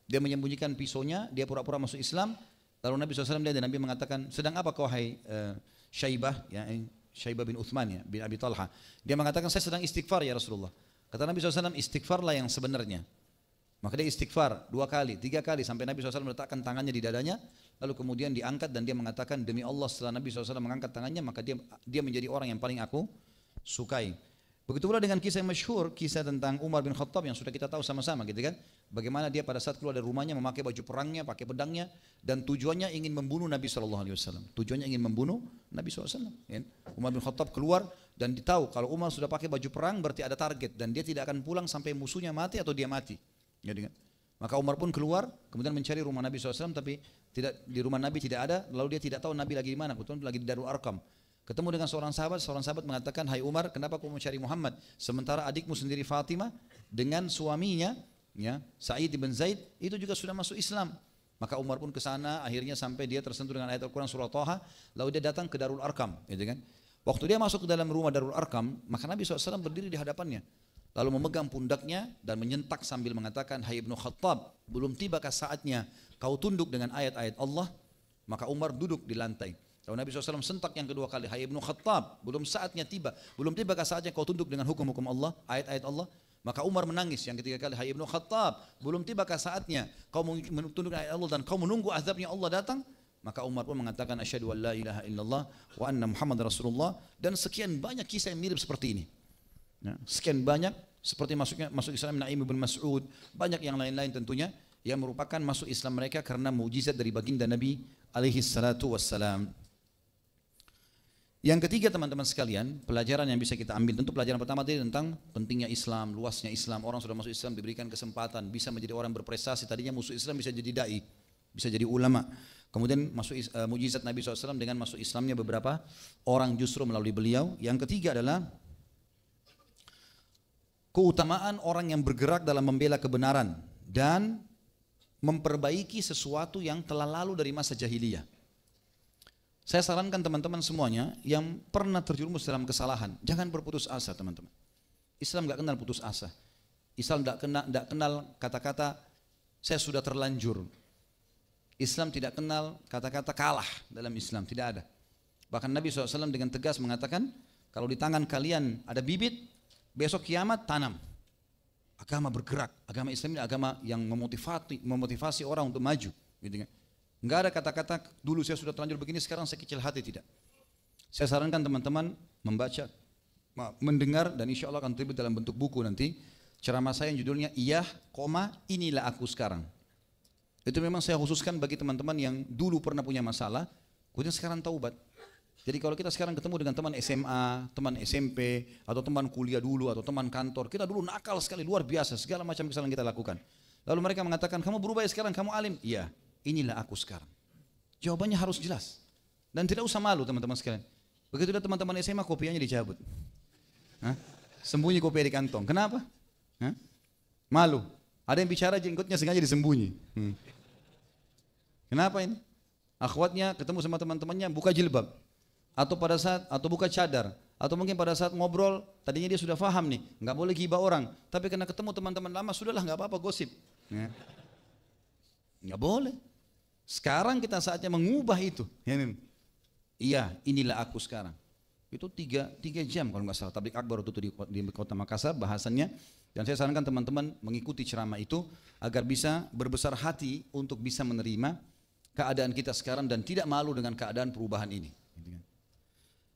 [SPEAKER 1] Dia menyembunyikan pisaunya, dia pura-pura masuk Islam. Lalu Nabi SAW dan Nabi mengatakan, sedang apa kau hai Syaibah? Ya, Syaibah bin Uthman ya, bin Abi Talha. Dia mengatakan, saya sedang istighfar ya Rasulullah. Kata Nabi SAW, istighfarlah yang sebenarnya. Maka dia istighfar 2 kali, 3 kali sampai Nabi SAW meletakkan tangannya di dadanya, lalu kemudian diangkat dan dia mengatakan, demi Allah setelah Nabi SAW mengangkat tangannya maka dia menjadi orang yang paling aku sukai. Begitu pula dengan kisah yang masyhur, kisah tentang Umar bin Khattab yang sudah kita tahu sama-sama gitu kan. Bagaimana dia pada saat keluar dari rumahnya memakai baju perangnya, pakai pedangnya, dan tujuannya ingin membunuh Nabi SAW. Tujuannya ingin membunuh Nabi SAW. Ya. Umar bin Khattab keluar dan ditahu kalau Umar sudah pakai baju perang berarti ada target dan dia tidak akan pulang sampai musuhnya mati atau dia mati. Ya, maka Umar pun keluar, kemudian mencari rumah Nabi SAW, tapi tidak, di rumah Nabi tidak ada, lalu dia tidak tahu Nabi lagi di mana, kebetulan lagi di Darul Arqam. Ketemu dengan seorang sahabat mengatakan, hai Umar, kenapa kau mencari Muhammad? Sementara adikmu sendiri Fatimah dengan suaminya, ya, Sa'id bin Zaid, itu juga sudah masuk Islam. Maka Umar pun ke sana, akhirnya sampai dia tersentuh dengan ayat Al-Quran surah Thaha, lalu dia datang ke Darul Arqam. Gitu kan? Waktu dia masuk ke dalam rumah Darul Arqam, maka Nabi SAW berdiri di hadapannya. Lalu memegang pundaknya dan menyentak sambil mengatakan, hai Ibnu Khattab, belum tibakah saatnya kau tunduk dengan ayat-ayat Allah? Maka Umar duduk di lantai. Lalu Nabi SAW sentak yang kedua kali, hai Ibnu Khattab, belum tibakah saatnya kau tunduk dengan hukum-hukum Allah, ayat-ayat Allah? Maka Umar menangis yang ketiga kali, hai Ibnu Khattab, belum tibakah saatnya kau tunduk dengan ayat Allah dan kau menunggu azabnya Allah datang? Maka Umar pun mengatakan, asyhadu an la ilaha illallah wa anna Muhammad Rasulullah, dan sekian banyak kisah yang mirip seperti ini. Ya, sekian banyak seperti masuk Islam Naim bin Mas'ud, banyak yang lain-lain tentunya yang merupakan masuk Islam mereka karena mukjizat dari baginda Nabi alaihi salatu wassalam. Yang ketiga teman-teman sekalian, pelajaran yang bisa kita ambil, tentu pelajaran pertama tadi tentang pentingnya Islam, luasnya Islam, orang sudah masuk Islam diberikan kesempatan, bisa menjadi orang berprestasi, tadinya musuh Islam bisa jadi dai, bisa jadi ulama. Kemudian masuk mukjizat Nabi SAW dengan masuk Islamnya beberapa orang justru melalui beliau. Yang ketiga adalah keutamaan orang yang bergerak dalam membela kebenaran dan memperbaiki sesuatu yang telah lalu dari masa jahiliyah. Saya sarankan teman-teman semuanya yang pernah terjerumus dalam kesalahan, jangan berputus asa teman-teman. Islam gak kenal putus asa. Islam gak kenal kata-kata saya sudah terlanjur. Islam tidak kenal kata-kata kalah dalam Islam, tidak ada. Bahkan Nabi SAW dengan tegas mengatakan, kalau di tangan kalian ada bibit, besok kiamat tanam. Agama bergerak, agama Islam ini agama yang memotivasi orang untuk maju. Gitu kan? Enggak ada kata-kata dulu saya sudah terlanjur begini, sekarang saya kecil hati, tidak. Saya sarankan teman-teman membaca, mendengar, dan insya Allah akan terbit dalam bentuk buku nanti. Ceramah saya yang judulnya Iyah, inilah aku sekarang. Itu memang saya khususkan bagi teman-teman yang dulu pernah punya masalah, kemudian sekarang taubat. Jadi kalau kita sekarang ketemu dengan teman SMA, teman SMP, atau teman kuliah dulu, atau teman kantor, kita dulu nakal sekali, luar biasa, segala macam kesalahan kita lakukan. Lalu mereka mengatakan, kamu berubah ya sekarang, kamu alim. Iya, inilah aku sekarang. Jawabannya harus jelas. Dan tidak usah malu teman-teman sekalian. Begitu ada teman-teman SMA, kopiahnya dicabut. Hah? Sembunyi kopiah di kantong. Kenapa? Hah? Malu. Ada yang bicara jenggotnya sengaja disembunyi. Kenapa ini? Akhwatnya ketemu sama teman-temannya buka jilbab. Atau buka cadar, atau mungkin pada saat ngobrol tadinya dia sudah paham nih, nggak boleh gibah orang, tapi karena ketemu teman-teman lama sudahlah nggak apa-apa gosip, nggak boleh. Sekarang kita saatnya mengubah itu. Iya, inilah aku sekarang. Itu tiga jam kalau nggak salah tablik akbar itu di kota Makassar bahasannya, dan saya sarankan teman-teman mengikuti ceramah itu agar bisa berbesar hati untuk bisa menerima keadaan kita sekarang dan tidak malu dengan keadaan perubahan ini.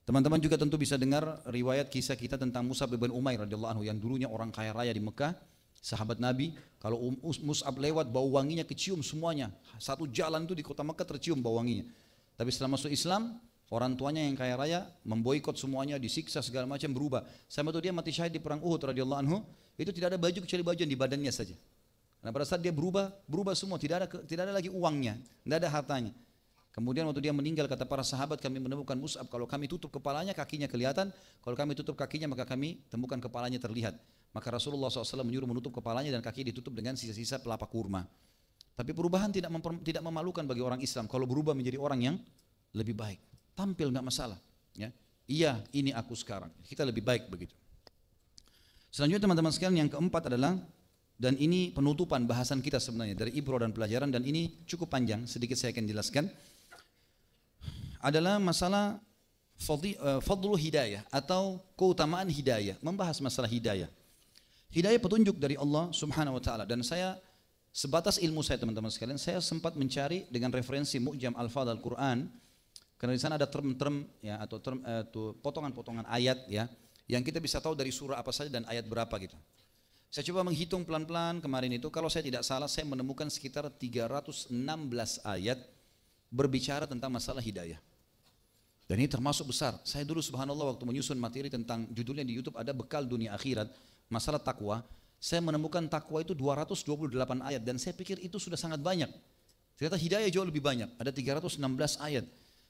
[SPEAKER 1] Teman-teman juga tentu bisa dengar riwayat kisah kita tentang Mus'ab bin Umair radhiyallahu anhu yang dulunya orang kaya raya di Mekah, sahabat Nabi. Kalau Mus'ab lewat bau wanginya kecium semuanya. Satu jalan itu di kota Mekah tercium bau wanginya. Tapi setelah masuk Islam, orang tuanya yang kaya raya memboikot semuanya, disiksa segala macam, berubah. Sama itu dia mati syahid di perang Uhud radhiyallahu anhu, itu tidak ada baju kecuali baju yang di badannya saja. Karena pada saat dia berubah semua, tidak ada lagi uangnya, tidak ada hartanya. Kemudian waktu dia meninggal kata para sahabat, kami menemukan Mus'ab, kalau kami tutup kepalanya kakinya kelihatan, kalau kami tutup kakinya maka kami temukan kepalanya terlihat. Maka Rasulullah SAW menyuruh menutup kepalanya dan kaki ditutup dengan sisa-sisa pelapa kurma. Tapi perubahan tidak memalukan bagi orang Islam kalau berubah menjadi orang yang lebih baik. Tampil nggak masalah. Ya. Iya, ini aku sekarang. Kita lebih baik begitu. Selanjutnya teman-teman sekalian yang keempat adalah, dan ini penutupan bahasan kita sebenarnya dari ibro dan pelajaran, dan ini cukup panjang, sedikit saya akan jelaskan. Adalah masalah Fadlu hidayah atau keutamaan hidayah, membahas masalah hidayah. Hidayah petunjuk dari Allah Subhanahu wa taala, dan saya sebatas ilmu saya teman-teman sekalian, saya sempat mencari dengan referensi Mu'jam Al-Fadh Al-Quran, karena di sana ada term-term ya, atau potongan-potongan ayat ya, yang kita bisa tahu dari surah apa saja dan ayat berapa gitu. Saya coba menghitung pelan-pelan kemarin itu, kalau saya tidak salah saya menemukan sekitar 316 ayat berbicara tentang masalah hidayah. Dan ini termasuk besar. Saya dulu subhanallah waktu menyusun materi tentang judulnya di YouTube ada bekal dunia akhirat, masalah takwa. Saya menemukan takwa itu 228 ayat dan saya pikir itu sudah sangat banyak. Ternyata hidayah jauh lebih banyak, ada 316 ayat.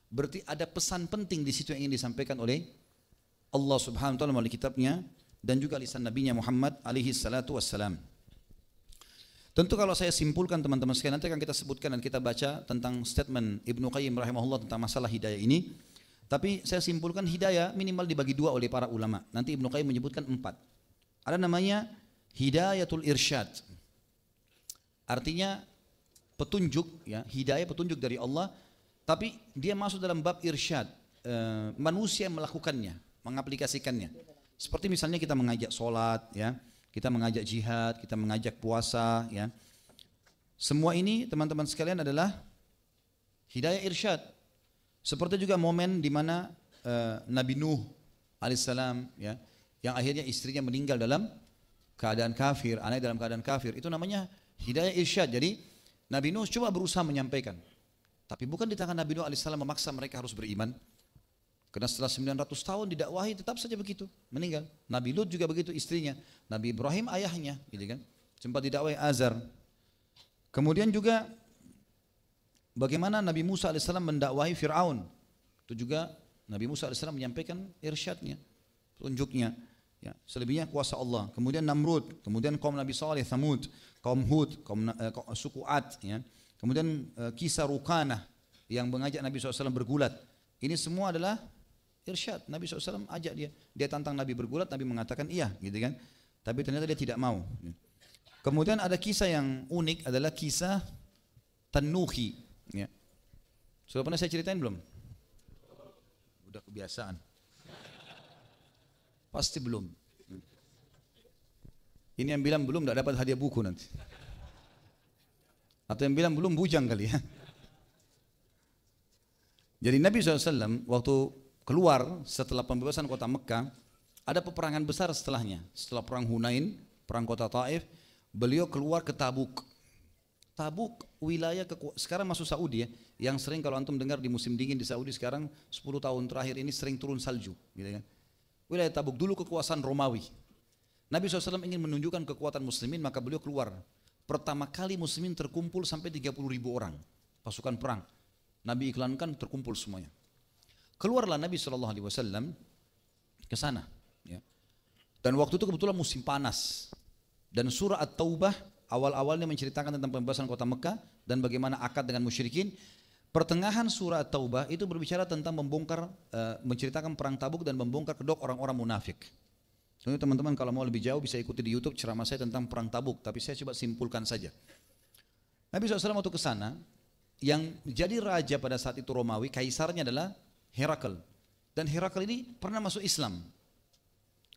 [SPEAKER 1] Berarti ada pesan penting di situ yang ingin disampaikan oleh Allah Subhanahu wa taala melalui kitabnya dan juga lisan nabinya Muhammad alaihi salatu wassalam. Tentu kalau saya simpulkan teman-teman sekalian, nanti akan kita sebutkan dan kita baca tentang statement Ibnu Qayyim rahimahullah tentang masalah hidayah ini. Tapi saya simpulkan hidayah minimal dibagi dua oleh para ulama. Nanti Ibnu Qayyim menyebutkan 4. Ada namanya hidayatul irsyad. Artinya petunjuk ya, hidayah petunjuk dari Allah, tapi dia masuk dalam bab irsyad. Manusia melakukannya, mengaplikasikannya. Seperti misalnya kita mengajak sholat ya, kita mengajak jihad, kita mengajak puasa ya. Semua ini teman-teman sekalian adalah hidayah irsyad. Seperti juga momen di mana Nabi Nuh alaihissalam ya, yang akhirnya istrinya meninggal dalam keadaan kafir, anaknya dalam keadaan kafir, itu namanya hidayah irsyad. Jadi Nabi Nuh coba berusaha menyampaikan, tapi bukan di tangan Nabi Nuh alaihissalam memaksa mereka harus beriman. Karena setelah 900 tahun didakwahi tetap saja begitu, meninggal. Nabi Lut juga begitu istrinya, Nabi Ibrahim ayahnya, gitu kan, sempat didakwahi Azar. Kemudian juga bagaimana Nabi Musa alaihissalam mendakwahi Fir'aun, itu juga Nabi Musa alaihissalam menyampaikan irsyadnya, tunjuknya. Ya, selebihnya kuasa Allah. Kemudian Namrud, kemudian kaum Nabi Saleh, Thamud, kaum Hud, kaum suku Ad, ya. Kemudian kisah Rukanah yang mengajak Nabi SAW bergulat. Ini semua adalah irsyad. Nabi SAW ajak dia tantang Nabi bergulat, Nabi mengatakan iya, gitu kan. Tapi ternyata dia tidak mau. Kemudian ada kisah yang unik adalah kisah Tanuhi. Ya. Sudah pernah saya ceritain belum? Udah kebiasaan. Pasti belum. Ini yang bilang belum tidak dapat hadiah buku nanti. Atau yang bilang belum bujang kali ya. Jadi Nabi SAW waktu keluar setelah pembebasan kota Mekah, ada peperangan besar setelahnya. Setelah perang Hunain, perang kota Taif, beliau keluar ke Tabuk. Tabuk wilayah sekarang masuk Saudi ya, yang sering kalau antum dengar di musim dingin di Saudi sekarang 10 tahun terakhir ini sering turun salju, gitu kan. Wilayah Tabuk dulu kekuasaan Romawi. Nabi SAW ingin menunjukkan kekuatan muslimin, maka beliau keluar. Pertama kali muslimin terkumpul sampai 30.000 orang pasukan perang. Nabi iklankan terkumpul semuanya. Keluarlah Nabi SAW ke sana. Ya. Dan waktu itu kebetulan musim panas. Dan surah At-Taubah awal-awalnya menceritakan tentang pembebasan kota Mekah dan bagaimana akad dengan musyrikin. Pertengahan surah At-Taubah itu berbicara tentang membongkar, menceritakan perang Tabuk dan membongkar kedok orang-orang munafik. Jadi teman-teman kalau mau lebih jauh bisa ikuti di YouTube ceramah saya tentang perang Tabuk, tapi saya coba simpulkan saja. Nabi SAW waktu ke sana, yang jadi raja pada saat itu Romawi, kaisarnya adalah Herakl. Dan Herakl ini pernah masuk Islam.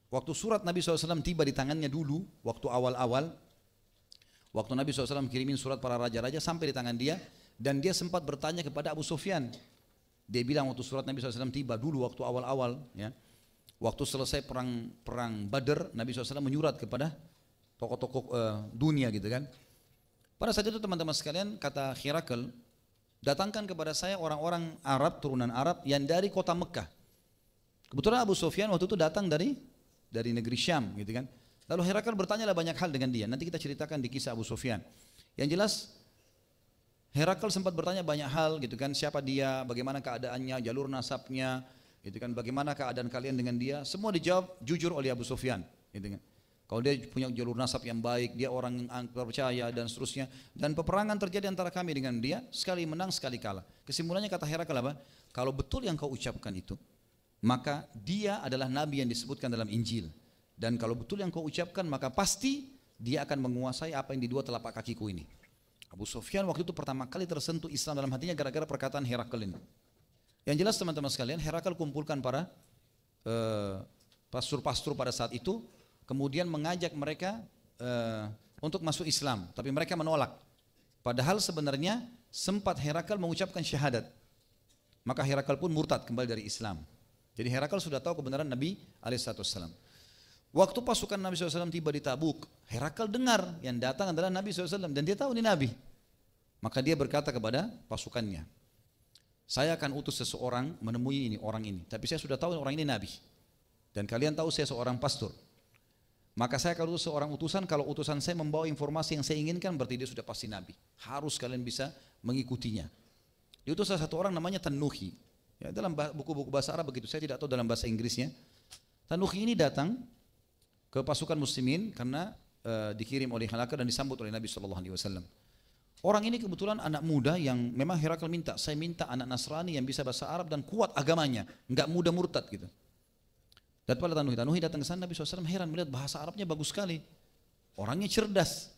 [SPEAKER 1] Waktu surat Nabi SAW tiba di tangannya dulu, waktu awal-awal, waktu Nabi SAW kirimin surat para raja-raja sampai di tangan dia, dan dia sempat bertanya kepada Abu Sufyan. Dia bilang waktu surat Nabi SAW tiba dulu waktu awal-awal, ya, waktu selesai perang Badr, Nabi SAW menyurat kepada tokoh-tokoh dunia gitu kan. Pada saat itu teman-teman sekalian, kata Herakl, datangkan kepada saya orang-orang Arab, turunan Arab yang dari kota Mekah. Kebetulan Abu Sufyan waktu itu datang dari negeri Syam gitu kan. Lalu Herakl bertanyalah banyak hal dengan dia. Nanti kita ceritakan di kisah Abu Sufyan. Yang jelas Herakl sempat bertanya banyak hal gitu kan, siapa dia, bagaimana keadaannya, jalur nasabnya, gitu kan, bagaimana keadaan kalian dengan dia, semua dijawab jujur oleh Abu Sufyan, gitu kan. Kalau dia punya jalur nasab yang baik, dia orang yang terpercaya dan seterusnya, dan peperangan terjadi antara kami dengan dia, sekali menang sekali kalah. Kesimpulannya kata Herakl apa? Kalau betul yang kau ucapkan itu, maka dia adalah nabi yang disebutkan dalam Injil, dan kalau betul yang kau ucapkan, maka pasti dia akan menguasai apa yang di dua telapak kakiku ini. Abu Sufyan waktu itu pertama kali tersentuh Islam dalam hatinya gara-gara perkataan Herakl ini. Yang jelas teman-teman sekalian, Herakal kumpulkan para pastor-pastor pada saat itu, kemudian mengajak mereka untuk masuk Islam, tapi mereka menolak. Padahal sebenarnya sempat Herakal mengucapkan syahadat. Maka Herakal pun murtad kembali dari Islam. Jadi Herakal sudah tahu kebenaran Nabi alaihissalam. Waktu pasukan Nabi SAW tiba di Tabuk, Herakal dengar yang datang adalah Nabi SAW dan dia tahu ini Nabi. Maka dia berkata kepada pasukannya, saya akan utus seseorang menemui orang ini, tapi saya sudah tahu orang ini Nabi. Dan kalian tahu saya seorang pastor. Maka saya akan utus seorang utusan, kalau utusan saya membawa informasi yang saya inginkan, berarti dia sudah pasti Nabi. Harus kalian bisa mengikutinya. Diutus salah satu orang namanya Tanuhi. Ya, dalam buku-buku bahasa Arab begitu, saya tidak tahu dalam bahasa Inggrisnya. Tanuhi ini datang ke pasukan muslimin karena dikirim oleh Herakal dan disambut oleh Nabi SAW. Orang ini kebetulan anak muda yang memang Herakal minta, saya minta anak Nasrani yang bisa bahasa Arab dan kuat agamanya, enggak mudah murtad gitu. Dan pada Tanuhi datang ke sana, Nabi SAW heran melihat bahasa Arabnya bagus sekali, orangnya cerdas.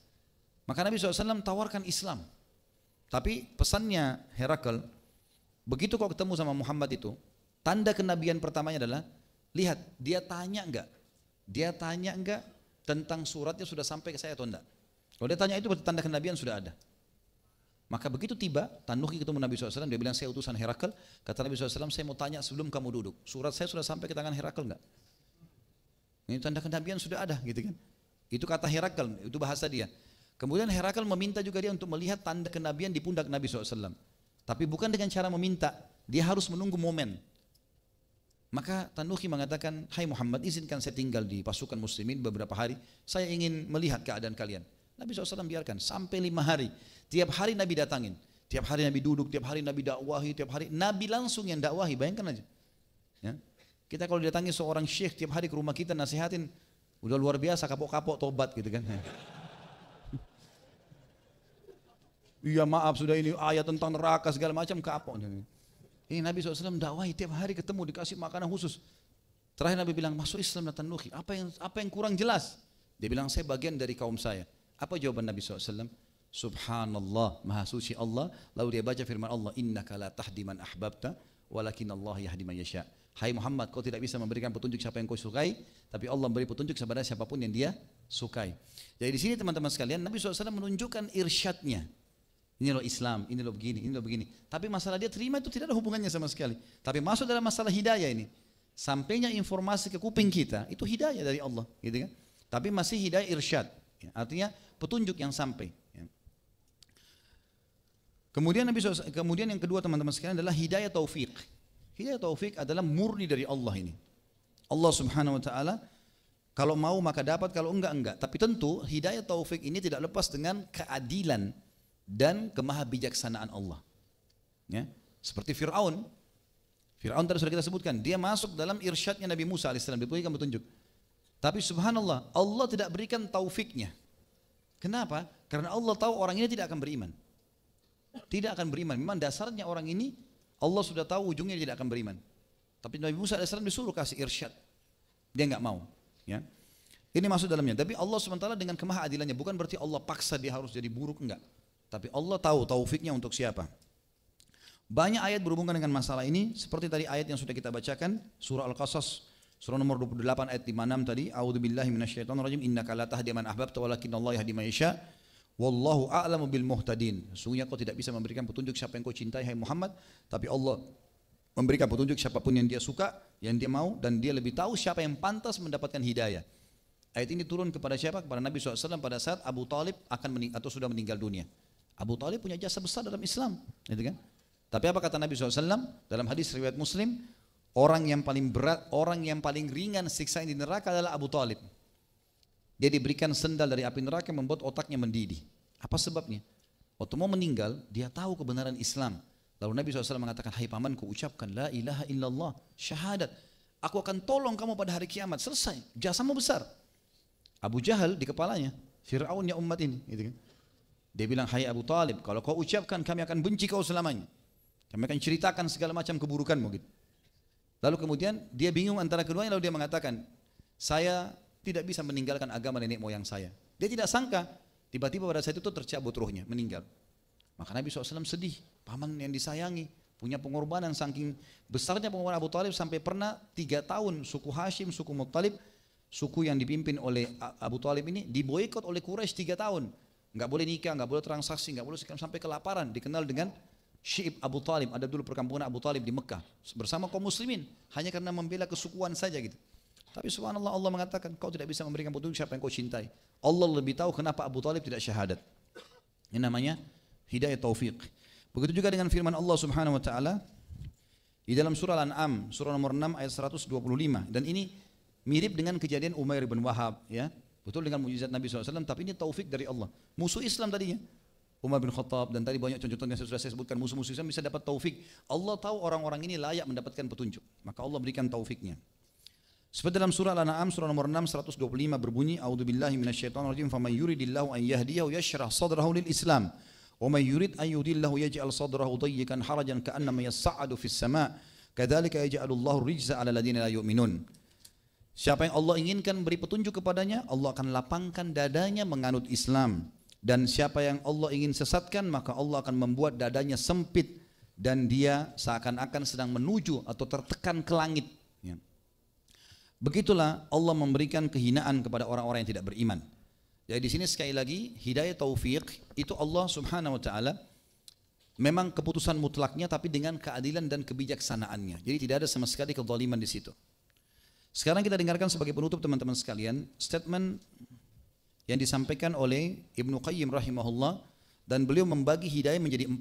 [SPEAKER 1] Maka Nabi SAW tawarkan Islam. Tapi pesannya Herakal, begitu kau ketemu sama Muhammad itu, tanda kenabian pertamanya adalah, lihat dia tanya enggak tentang suratnya sudah sampai ke saya atau enggak. Kalau dia tanya itu berarti tanda kenabian sudah ada. Maka begitu tiba, Tanuhi ketemu Nabi SAW, dia bilang saya utusan Herakal. Kata Nabi SAW, saya mau tanya sebelum kamu duduk, surat saya sudah sampai ke tangan Herakal enggak? Ini tanda kenabian sudah ada gitu kan. Itu kata Herakal, itu bahasa dia. Kemudian Herakal meminta juga dia untuk melihat tanda kenabian di pundak Nabi SAW. Tapi bukan dengan cara meminta, dia harus menunggu momen. Maka Tanuhi mengatakan, hai Muhammad, izinkan saya tinggal di pasukan muslimin beberapa hari, saya ingin melihat keadaan kalian. Nabi SAW biarkan sampai 5 hari. Tiap hari Nabi datangin, tiap hari Nabi duduk, tiap hari Nabi dakwahi, tiap hari Nabi langsung yang dakwahi, bayangkan aja. Ya. Kita kalau didatangi seorang syekh tiap hari ke rumah kita nasihatin, udah luar biasa, kapok-kapok tobat gitu kan. Iya maaf sudah ini ayat tentang neraka segala macam kapok. Ini Nabi SAW dakwahi tiap hari ketemu dikasih makanan khusus. Terakhir Nabi bilang masuk Islam dan Tanuhi, apa yang kurang jelas? Dia bilang saya bagian dari kaum saya. Apa jawaban Nabi SAW? Subhanallah, maha suci Allah. Lalu dia baca firman Allah, innaka la tahdi man ahbabta walakin Allah yahdi man yasha. Hai Muhammad, kau tidak bisa memberikan petunjuk siapa yang kau sukai, tapi Allah memberi petunjuk kepada siapapun yang dia sukai. Jadi di sini teman-teman sekalian, Nabi SAW menunjukkan irsyadnya. Ini loh Islam, ini loh begini, ini loh begini. Tapi masalah dia terima itu tidak ada hubungannya sama sekali. Tapi masuk dalam masalah hidayah ini. Sampainya informasi ke kuping kita, itu hidayah dari Allah. Gitu kan? Tapi masih hidayah irsyad. Ya, artinya petunjuk yang sampai. Ya. Kemudian yang kedua teman-teman sekalian adalah hidayah taufik. Hidayah taufik adalah murni dari Allah ini. Allah Subhanahu wa taala kalau mau maka dapat, kalau enggak. Tapi tentu hidayah taufik ini tidak lepas dengan keadilan dan kemahabijaksanaan Allah. Ya. Seperti Fir'aun. Fir'aun tadi sudah kita sebutkan, dia masuk dalam irsyadnya Nabi Musa alaihissalam, diberikan petunjuk. Tapi subhanallah, Allah tidak berikan taufiknya. Kenapa? Karena Allah tahu orang ini tidak akan beriman. Tidak akan beriman. Memang dasarnya orang ini, Allah sudah tahu ujungnya dia tidak akan beriman. Tapi Nabi Musa AS disuruh kasih irsyad. Dia enggak mau. Ya. Ini masuk dalamnya. Tapi Allah SWT dengan kemahaadilannya, bukan berarti Allah paksa dia harus jadi buruk, enggak. Tapi Allah tahu taufiknya untuk siapa. Banyak ayat berhubungan dengan masalah ini. Seperti tadi ayat yang sudah kita bacakan, surah Al-Qasas. Surah nomor 28 ayat 56 tadi, a'udzubillahi minasyaitonirrajim, innaka la tahdi man ahbabta walakinnallaha yahdi man yasha. Wallahu a'lamu bil muhtadin. Sesungguhnya kau tidak bisa memberikan petunjuk siapa yang kau cintai hai Muhammad, tapi Allah memberikan petunjuk siapapun yang dia suka, yang dia mau, dan dia lebih tahu siapa yang pantas mendapatkan hidayah. Ayat ini turun kepada siapa? Kepada Nabi SAW pada saat Abu Talib atau sudah meninggal dunia. Abu Talib punya jasa besar dalam Islam, gitu kan? Tapi apa kata Nabi SAW dalam hadis riwayat Muslim? Orang yang paling berat, orang yang paling ringan siksaan di neraka adalah Abu Talib. Dia diberikan sendal dari api neraka yang membuat otaknya mendidih. Apa sebabnya? Waktu mau meninggal, dia tahu kebenaran Islam. Lalu Nabi SAW mengatakan, hai pamanku, ucapkan la ilaha illallah, syahadat. Aku akan tolong kamu pada hari kiamat. Selesai, jasamu besar. Abu Jahal di kepalanya, Fir'aunnya umat ini. Gitu kan? Dia bilang, hai Abu Talib, kalau kau ucapkan kami akan benci kau selamanya. Kami akan ceritakan segala macam keburukanmu. Gitu. Lalu kemudian dia bingung antara keduanya, lalu dia mengatakan, saya tidak bisa meninggalkan agama nenek moyang saya. Dia tidak sangka, tiba-tiba pada saat itu tercabut ruhnya, meninggal. Maka Nabi SAW sedih, paman yang disayangi, punya pengorbanan saking besarnya pengorbanan Abu Talib sampai pernah 3 tahun suku Hashim, suku Muttalib, suku yang dipimpin oleh Abu Talib ini diboikot oleh Quraisy 3 tahun. Nggak boleh nikah, nggak boleh transaksi, nggak boleh sampai kelaparan. Dikenal dengan Syi'ib Abu Talib. Ada dulu perkampungan Abu Talib di Mekah bersama kaum muslimin hanya karena membela kesukuan saja gitu. Tapi subhanallah Allah mengatakan kau tidak bisa memberikan petunjuk siapa yang kau cintai. Allah lebih tahu kenapa Abu Talib tidak syahadat. Ini namanya hidayah taufik. Begitu juga dengan firman Allah Subhanahu wa taala di dalam surah Al-An'am, surah nomor 6 ayat 125, dan ini mirip dengan kejadian Umair bin Wahab ya. Betul dengan mukjizat Nabi SAW, tapi ini taufik dari Allah. Musuh Islam tadinya Umar bin Khattab, dan tadi banyak contoh-contoh yang sudah saya sebutkan, musuh-musuh Islam bisa dapat taufik. Allah tahu orang-orang ini layak mendapatkan petunjuk, maka Allah berikan taufiknya. Seperti dalam surah Al-An'am surah nomor 6 125 berbunyi, A'udzubillahi minasyaitonirrajim, faman yuridillahu an yahdiyahu yashrah sadrahu lil Islam. وَمَنْ يُرِدْ أَنْ يُضِلَّهُ يَجْعَلْ صَدْرَهُ ضَيِّقًا حَرَجًا كَأَنَّمَا يَصَّعَّدُ فِي السَّمَاءِ كَذَلِكَ يَجْعَلُ اللَّهُ الرِّجْزَ عَلَى الَّذِينَ لَا يُؤْمِنُونَ. Siapa yang Allah inginkan beri petunjuk kepadanya, Allah akan lapangkan dadanya menganut Islam. Dan siapa yang Allah ingin sesatkan, maka Allah akan membuat dadanya sempit dan dia seakan-akan sedang menuju atau tertekan ke langit. Ya. Begitulah Allah memberikan kehinaan kepada orang-orang yang tidak beriman. Jadi di sini sekali lagi hidayah taufik itu Allah Subhanahu wa taala memang keputusan mutlaknya tapi dengan keadilan dan kebijaksanaannya. Jadi tidak ada sama sekali kezaliman di situ. Sekarang kita dengarkan sebagai penutup teman-teman sekalian statement yang disampaikan oleh Ibnu Qayyim rahimahullah, dan beliau membagi hidayah menjadi 4.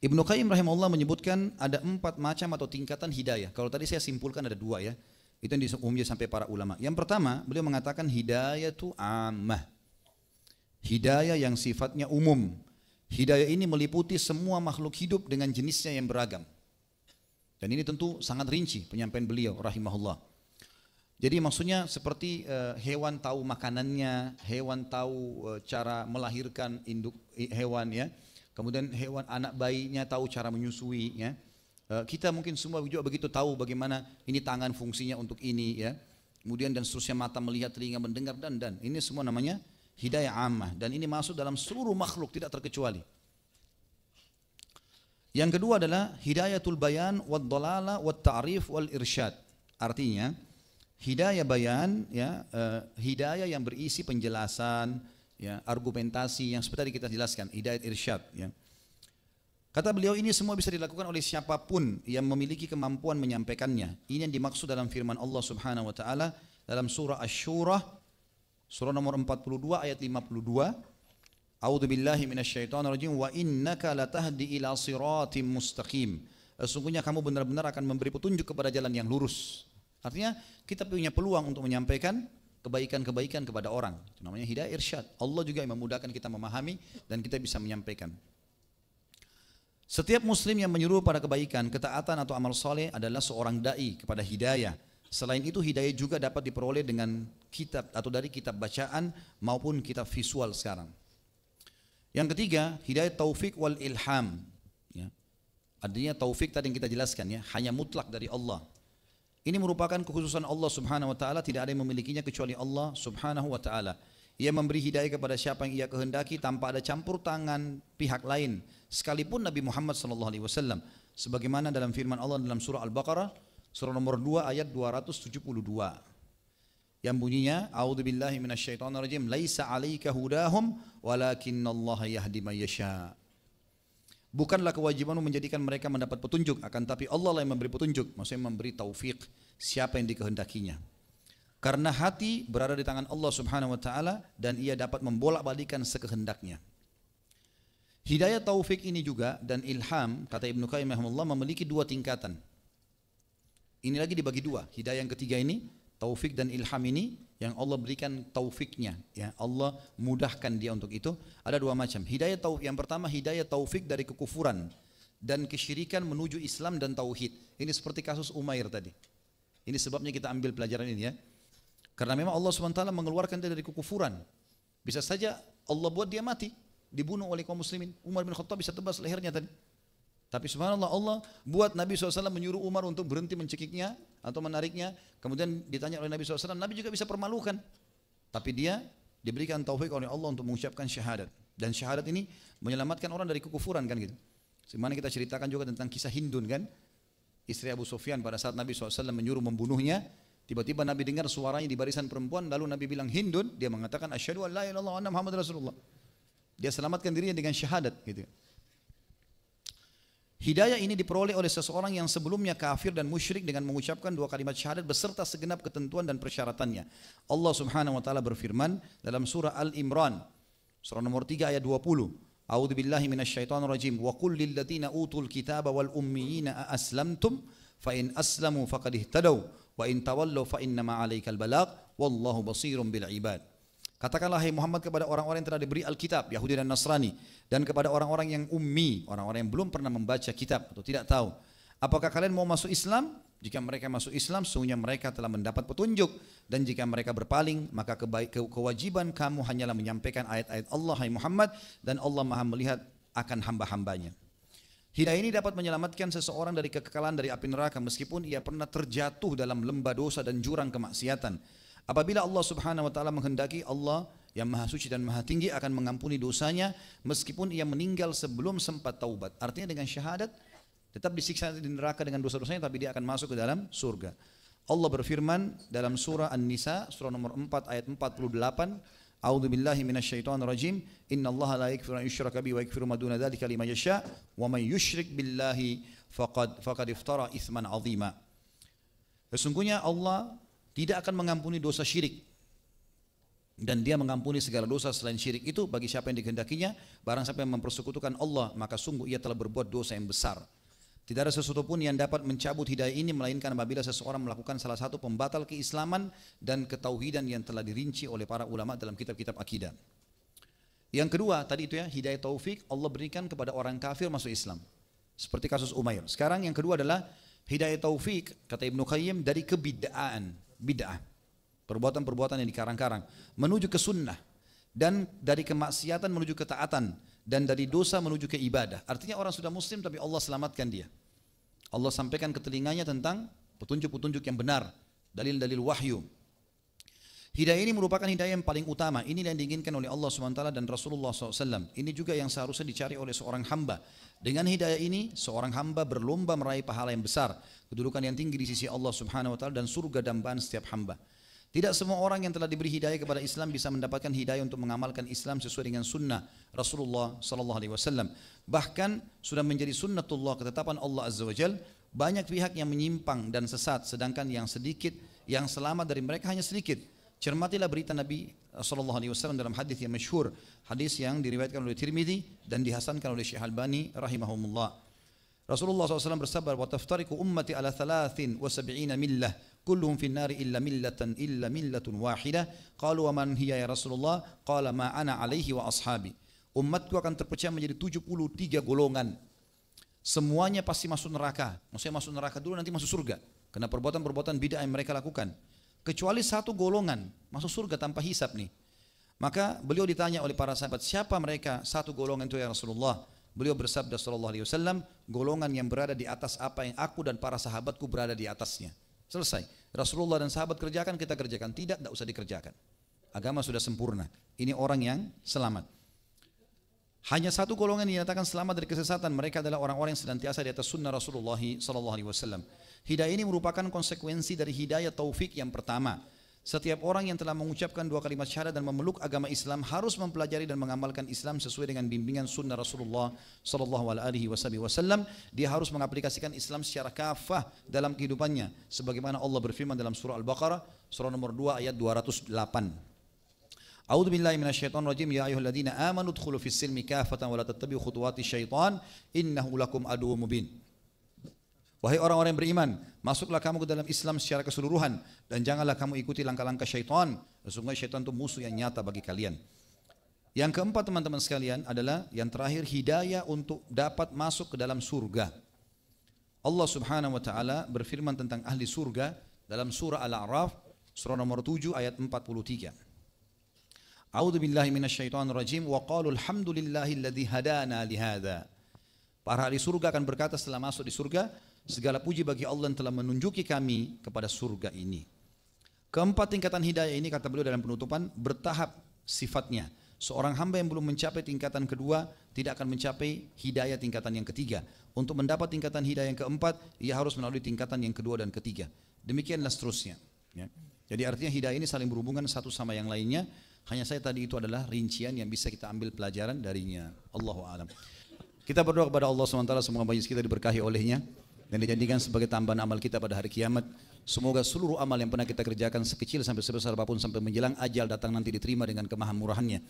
[SPEAKER 1] Ibnu Qayyim rahimahullah menyebutkan ada 4 macam atau tingkatan hidayah. Kalau tadi saya simpulkan ada 2 ya. Itu yang diumumnya sampai para ulama. Yang pertama, beliau mengatakan hidayah itu ammah. Hidayah yang sifatnya umum. Hidayah ini meliputi semua makhluk hidup dengan jenisnya yang beragam. Dan ini tentu sangat rinci penyampaian beliau rahimahullah. Jadi maksudnya seperti hewan tahu makanannya, hewan tahu cara melahirkan induk hewan ya. Kemudian hewan anak bayinya tahu cara menyusui ya. Kita mungkin semua juga begitu tahu bagaimana ini tangan fungsinya untuk ini ya. Kemudian dan seterusnya mata melihat, telinga mendengar dan ini semua namanya hidayah ammah, dan ini masuk dalam seluruh makhluk tidak terkecuali. Yang kedua adalah hidayatul bayan wad dalalah wat ta'rif wal irsyad. Artinya hidayah bayan ya, hidayah yang berisi penjelasan ya, argumentasi yang seperti tadi kita jelaskan, hidayat irsyad ya. Kata beliau ini semua bisa dilakukan oleh siapapun yang memiliki kemampuan menyampaikannya. Ini yang dimaksud dalam firman Allah Subhanahu wa taala dalam surah Asy-Syura surah nomor 42 ayat 52. A'udzubillahi minasyaitonirrajim wa innaka latahdi ila siratim mustaqim. Sesungguhnya kamu benar-benar akan memberi petunjuk kepada jalan yang lurus. Artinya kita punya peluang untuk menyampaikan kebaikan-kebaikan kepada orang. Itu namanya hidayah irsyad. Allah juga yang memudahkan kita memahami dan kita bisa menyampaikan. Setiap muslim yang menyuruh pada kebaikan, ketaatan atau amal soleh adalah seorang da'i kepada hidayah. Selain itu hidayah juga dapat diperoleh dengan kitab atau dari kitab bacaan maupun kitab visual sekarang. Yang ketiga, hidayah taufik wal ilham ya. Artinya taufik tadi yang kita jelaskan ya, hanya mutlak dari Allah. Ini merupakan kekhususan Allah Subhanahu wa taala, tidak ada yang memilikinya kecuali Allah Subhanahu wa taala. Ia memberi hidayah kepada siapa yang ia kehendaki tanpa ada campur tangan pihak lain, sekalipun Nabi Muhammad SAW. Sebagaimana dalam firman Allah dalam surah Al-Baqarah, surah nomor 2 ayat 272. Yang bunyinya, A'udzubillahi minasyaitonirrajim, laisa 'alaika hudahum walakinallaha yahdi may yasha. Bukanlah kewajibanmu menjadikan mereka mendapat petunjuk, akan tapi Allah lah yang memberi petunjuk, maksudnya memberi taufik siapa yang dikehendakinya. Karena hati berada di tangan Allah Subhanahu wa taala dan ia dapat membolak-balikkan sekehendaknya. Hidayah taufik ini juga dan ilham, kata Ibnu Qayyim rahimahullah, memiliki 2 tingkatan. Ini lagi dibagi 2. Hidayah yang ketiga ini, taufik dan ilham ini yang Allah berikan taufiknya, ya Allah mudahkan dia untuk itu. Ada 2 macam. Hidayah taufik yang pertama, hidayah taufik dari kekufuran dan kesyirikan menuju Islam dan tauhid. Ini seperti kasus Umair tadi. Ini sebabnya kita ambil pelajaran ini ya. Karena memang Allah SWT mengeluarkan dia dari kekufuran. Bisa saja Allah buat dia mati, dibunuh oleh kaum muslimin. Umar bin Khattab bisa tebas lehernya tadi. Tapi subhanallah Allah buat Nabi SAW menyuruh Umar untuk berhenti mencekiknya atau menariknya. Kemudian ditanya oleh Nabi SAW, Nabi juga bisa permalukan. Tapi dia diberikan taufik oleh Allah untuk mengucapkan syahadat. Dan syahadat ini menyelamatkan orang dari kekufuran kan gitu. Sebagaimana kita ceritakan juga tentang kisah Hindun kan, istri Abu Sufyan pada saat Nabi SAW menyuruh membunuhnya, tiba-tiba Nabi dengar suaranya di barisan perempuan, lalu Nabi bilang Hindun, dia mengatakan asyhadu an la ilaha illallah wa anna Muhammad Rasulullah. Dia selamatkan dirinya dengan syahadat gitu. Hidayah ini diperoleh oleh seseorang yang sebelumnya kafir dan musyrik dengan mengucapkan 2 kalimat syahadat beserta segenap ketentuan dan persyaratannya. Allah Subhanahu wa taala berfirman dalam surah Al-Imran, surah nomor 3 ayat 20. A'udzu billahi minasyaitonir rajim. Wa qul lil ladzina utul kitaba wal ummiyina aslamtum fa in aslamu faqad ihtadaw wa in tawallaw fa innama 'alaikal balagh wallahu basirun bil ibad. Katakanlah hai Muhammad kepada orang-orang yang telah diberi Alkitab, Yahudi dan Nasrani, dan kepada orang-orang yang ummi, orang-orang yang belum pernah membaca kitab atau tidak tahu. Apakah kalian mau masuk Islam? Jika mereka masuk Islam, sesungguhnya mereka telah mendapat petunjuk. Dan jika mereka berpaling, maka kewajiban kamu hanyalah menyampaikan ayat-ayat Allah, hai Muhammad, dan Allah maha melihat akan hamba-hambanya. Hidayah ini dapat menyelamatkan seseorang dari kekekalan dari api neraka meskipun ia pernah terjatuh dalam lembah dosa dan jurang kemaksiatan. Apabila Allah Subhanahu wa taala menghendaki, Allah yang maha suci dan maha tinggi akan mengampuni dosanya meskipun ia meninggal sebelum sempat taubat. Artinya dengan syahadat tetap disiksa di neraka dengan dosa-dosanya, tapi dia akan masuk ke dalam surga. Allah berfirman dalam surah An-Nisa, surah nomor 4 ayat 48, A'udzu billahi minasyaitonir rajim. Innallaha la yaghfiru an yushraka bihi wa yaghfiru ma duna dzalika liman yasha wa man yusyrik billahi faqad iftara itsman 'azima. Sesungguhnya Allah tidak akan mengampuni dosa syirik, dan dia mengampuni segala dosa selain syirik itu bagi siapa yang dikehendakinya. Barang siapa yang mempersekutukan Allah, maka sungguh ia telah berbuat dosa yang besar. Tidak ada sesuatu pun yang dapat mencabut hidayah ini melainkan apabila seseorang melakukan salah satu pembatal keislaman dan ketauhidan yang telah dirinci oleh para ulama dalam kitab-kitab akidah. Yang kedua tadi itu ya, hidayah taufik Allah berikan kepada orang kafir masuk Islam, seperti kasus Umair. Sekarang yang kedua adalah hidayah taufik, kata Ibnu Qayyim, dari kebid'aan, bid'ah, perbuatan-perbuatan yang dikarang-karang, menuju ke sunnah, dan dari kemaksiatan menuju ketaatan, dan dari dosa menuju ke ibadah. Artinya orang sudah muslim tapi Allah selamatkan dia. Allah sampaikan ke telinganya tentang petunjuk-petunjuk yang benar, dalil-dalil wahyu. Hidayah ini merupakan hidayah yang paling utama. Ini yang diinginkan oleh Allah SWT dan Rasulullah SAW. Ini juga yang seharusnya dicari oleh seorang hamba. Dengan hidayah ini, seorang hamba berlomba meraih pahala yang besar, kedudukan yang tinggi di sisi Allah Subhanahu Wa Taala dan surga dambaan setiap hamba. Tidak semua orang yang telah diberi hidayah kepada Islam bisa mendapatkan hidayah untuk mengamalkan Islam sesuai dengan sunnah Rasulullah SAW. Bahkan sudah menjadi sunnatullah, ketetapan Allah Azza wa Jal. Banyak pihak yang menyimpang dan sesat, sedangkan yang sedikit, yang selamat dari mereka hanya sedikit. Cermatilah berita Nabi SAW dalam hadis yang masyhur, hadis yang diriwayatkan oleh Tirmidzi dan dihasankan oleh Syekh Albani rahimahumullah. Rasulullah SAW bersabda, wa taftariqu ummati ala 73 millah kulluhum fin nari illa millatun wahidah. Qalu wa man hiya ya Rasulullah? Qala ma ana alaihi wa ashabi. Umatku akan terpecah menjadi 73 golongan. Semuanya pasti masuk neraka. Maksudnya masuk neraka dulu, nanti masuk surga karena perbuatan-perbuatan bid'ah yang mereka lakukan. Kecuali satu golongan masuk surga tanpa hisab nih. Maka beliau ditanya oleh para sahabat, siapa mereka satu golongan itu ya Rasulullah? Beliau bersabda sallallahu alaihi wasallam, golongan yang berada di atas apa yang aku dan para sahabatku berada di atasnya. Selesai. Rasulullah dan sahabat kerjakan, kita kerjakan. Tidak usah dikerjakan. Agama sudah sempurna. Ini orang yang selamat. Hanya satu golongan yang dinyatakan selamat dari kesesatan. Mereka adalah orang-orang yang senantiasa di atas sunnah Rasulullah sallallahu alaihi wasallam. Hidayah ini merupakan konsekuensi dari hidayah taufik yang pertama. Setiap orang yang telah mengucapkan 2 kalimat syahadat dan memeluk agama Islam harus mempelajari dan mengamalkan Islam sesuai dengan bimbingan sunnah Rasulullah sallallahu alaihi wasallam. Dia harus mengaplikasikan Islam secara kafah dalam kehidupannya, sebagaimana Allah berfirman dalam surah Al-Baqarah surah nomor 2 ayat 208. A'udzu billahi minasyaitonir rajim. Ya ayyuhalladzina amanu udkhulu fis silmi kafatan wa la tattabi'u khutuwatis syaitan innahu lakum aduwwum mubin. Wahai orang-orang yang beriman, masuklah kamu ke dalam Islam secara keseluruhan dan janganlah kamu ikuti langkah-langkah syaitan. Sesungguhnya syaitan itu musuh yang nyata bagi kalian. Yang keempat teman-teman sekalian adalah yang terakhir, hidayah untuk dapat masuk ke dalam surga. Allah Subhanahu wa taala berfirman tentang ahli surga dalam surah Al-A'raf surah nomor 7 ayat 43. A'udzu billahi minasyaitonir rajim wa qalu alhamdulillahilladzi hadana lihada. Para ahli surga akan berkata setelah masuk di surga, segala puji bagi Allah yang telah menunjuki kami kepada surga ini. Keempat tingkatan hidayah ini, kata beliau dalam penutupan, bertahap sifatnya. Seorang hamba yang belum mencapai tingkatan kedua tidak akan mencapai hidayah tingkatan yang ketiga. Untuk mendapat tingkatan hidayah yang keempat, ia harus melalui tingkatan yang kedua dan ketiga. Demikianlah seterusnya. Ya. Jadi artinya hidayah ini saling berhubungan satu sama yang lainnya. Hanya saya tadi itu adalah rincian yang bisa kita ambil pelajaran darinya. Allahu a'lam. Kita berdoa kepada Allah SWT semoga majlis kita diberkahi olehnya dan dijadikan sebagai tambahan amal kita pada hari kiamat. Semoga seluruh amal yang pernah kita kerjakan sekecil sampai sebesar apapun sampai menjelang ajal datang nanti diterima dengan kemahamurahannya.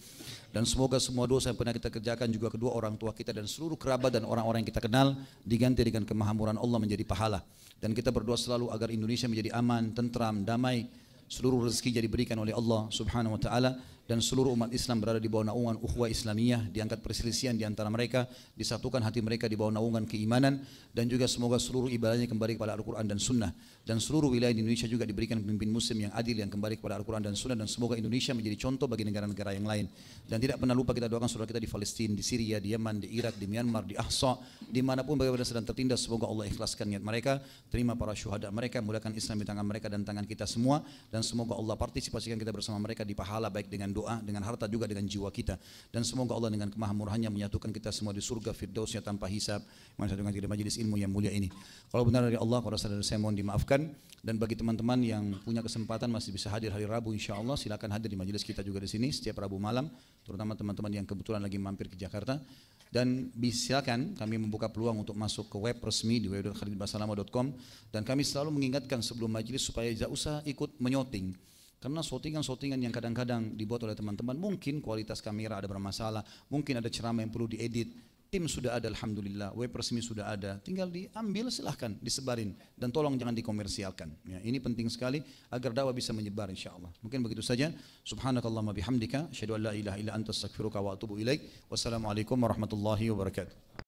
[SPEAKER 1] Dan semoga semua dosa yang pernah kita kerjakan juga kedua orang tua kita dan seluruh kerabat dan orang-orang yang kita kenal diganti dengan kemahamurahan Allah menjadi pahala. Dan kita berdoa selalu agar Indonesia menjadi aman, tentram, damai. Seluruh rezeki jadi diberikan oleh Allah Subhanahu wa taala dan seluruh umat Islam berada di bawah naungan ukhuwah Islamiyah, diangkat perselisihan di antara mereka, disatukan hati mereka di bawah naungan keimanan dan juga semoga seluruh ibadahnya kembali kepada Al-Qur'an dan Sunnah dan seluruh wilayah di Indonesia juga diberikan pemimpin muslim yang adil yang kembali kepada Al-Qur'an dan Sunnah dan semoga Indonesia menjadi contoh bagi negara-negara yang lain. Dan tidak pernah lupa kita doakan saudara kita di Palestina, di Syria, di Yaman, di Irak, di Myanmar, di Ahsa, dimanapun bagaimana sedang tertindas, semoga Allah ikhlaskan niat mereka, terima para syuhada mereka, mudahkan Islam di tangan mereka dan tangan kita semua dan semoga Allah partisipasikan kita bersama mereka di pahala baik dengan doa, dengan harta juga dengan jiwa kita dan semoga Allah dengan kemahamurahannya menyatukan kita semua di surga firdausnya tanpa hisab menyatukan kita di majelis ilmu yang mulia ini. Kalau benar dari Allah, kalau salah dari saya mohon dimaafkan dan bagi teman-teman yang punya kesempatan masih bisa hadir hari Rabu insyaallah silakan hadir di majelis kita juga di sini setiap Rabu malam terutama teman-teman yang kebetulan lagi mampir ke Jakarta dan silakan kami membuka peluang untuk masuk ke web resmi di www.khalidbasalama.com dan kami selalu mengingatkan sebelum majelis supaya tidak usah ikut menyoting. Karena shootingan-shootingan yang kadang-kadang dibuat oleh teman-teman mungkin kualitas kamera ada bermasalah, mungkin ada ceramah yang perlu diedit. Tim sudah ada alhamdulillah, web resmi sudah ada, tinggal diambil silahkan disebarin dan tolong jangan dikomersialkan. Ya, ini penting sekali agar dakwah bisa menyebar insyaallah. Mungkin begitu saja. Subhanakallahumma bihamdika, asyhadu an la ilaha illa anta astaghfiruka wa atubu ilaik. Wassalamualaikum warahmatullahi wabarakatuh.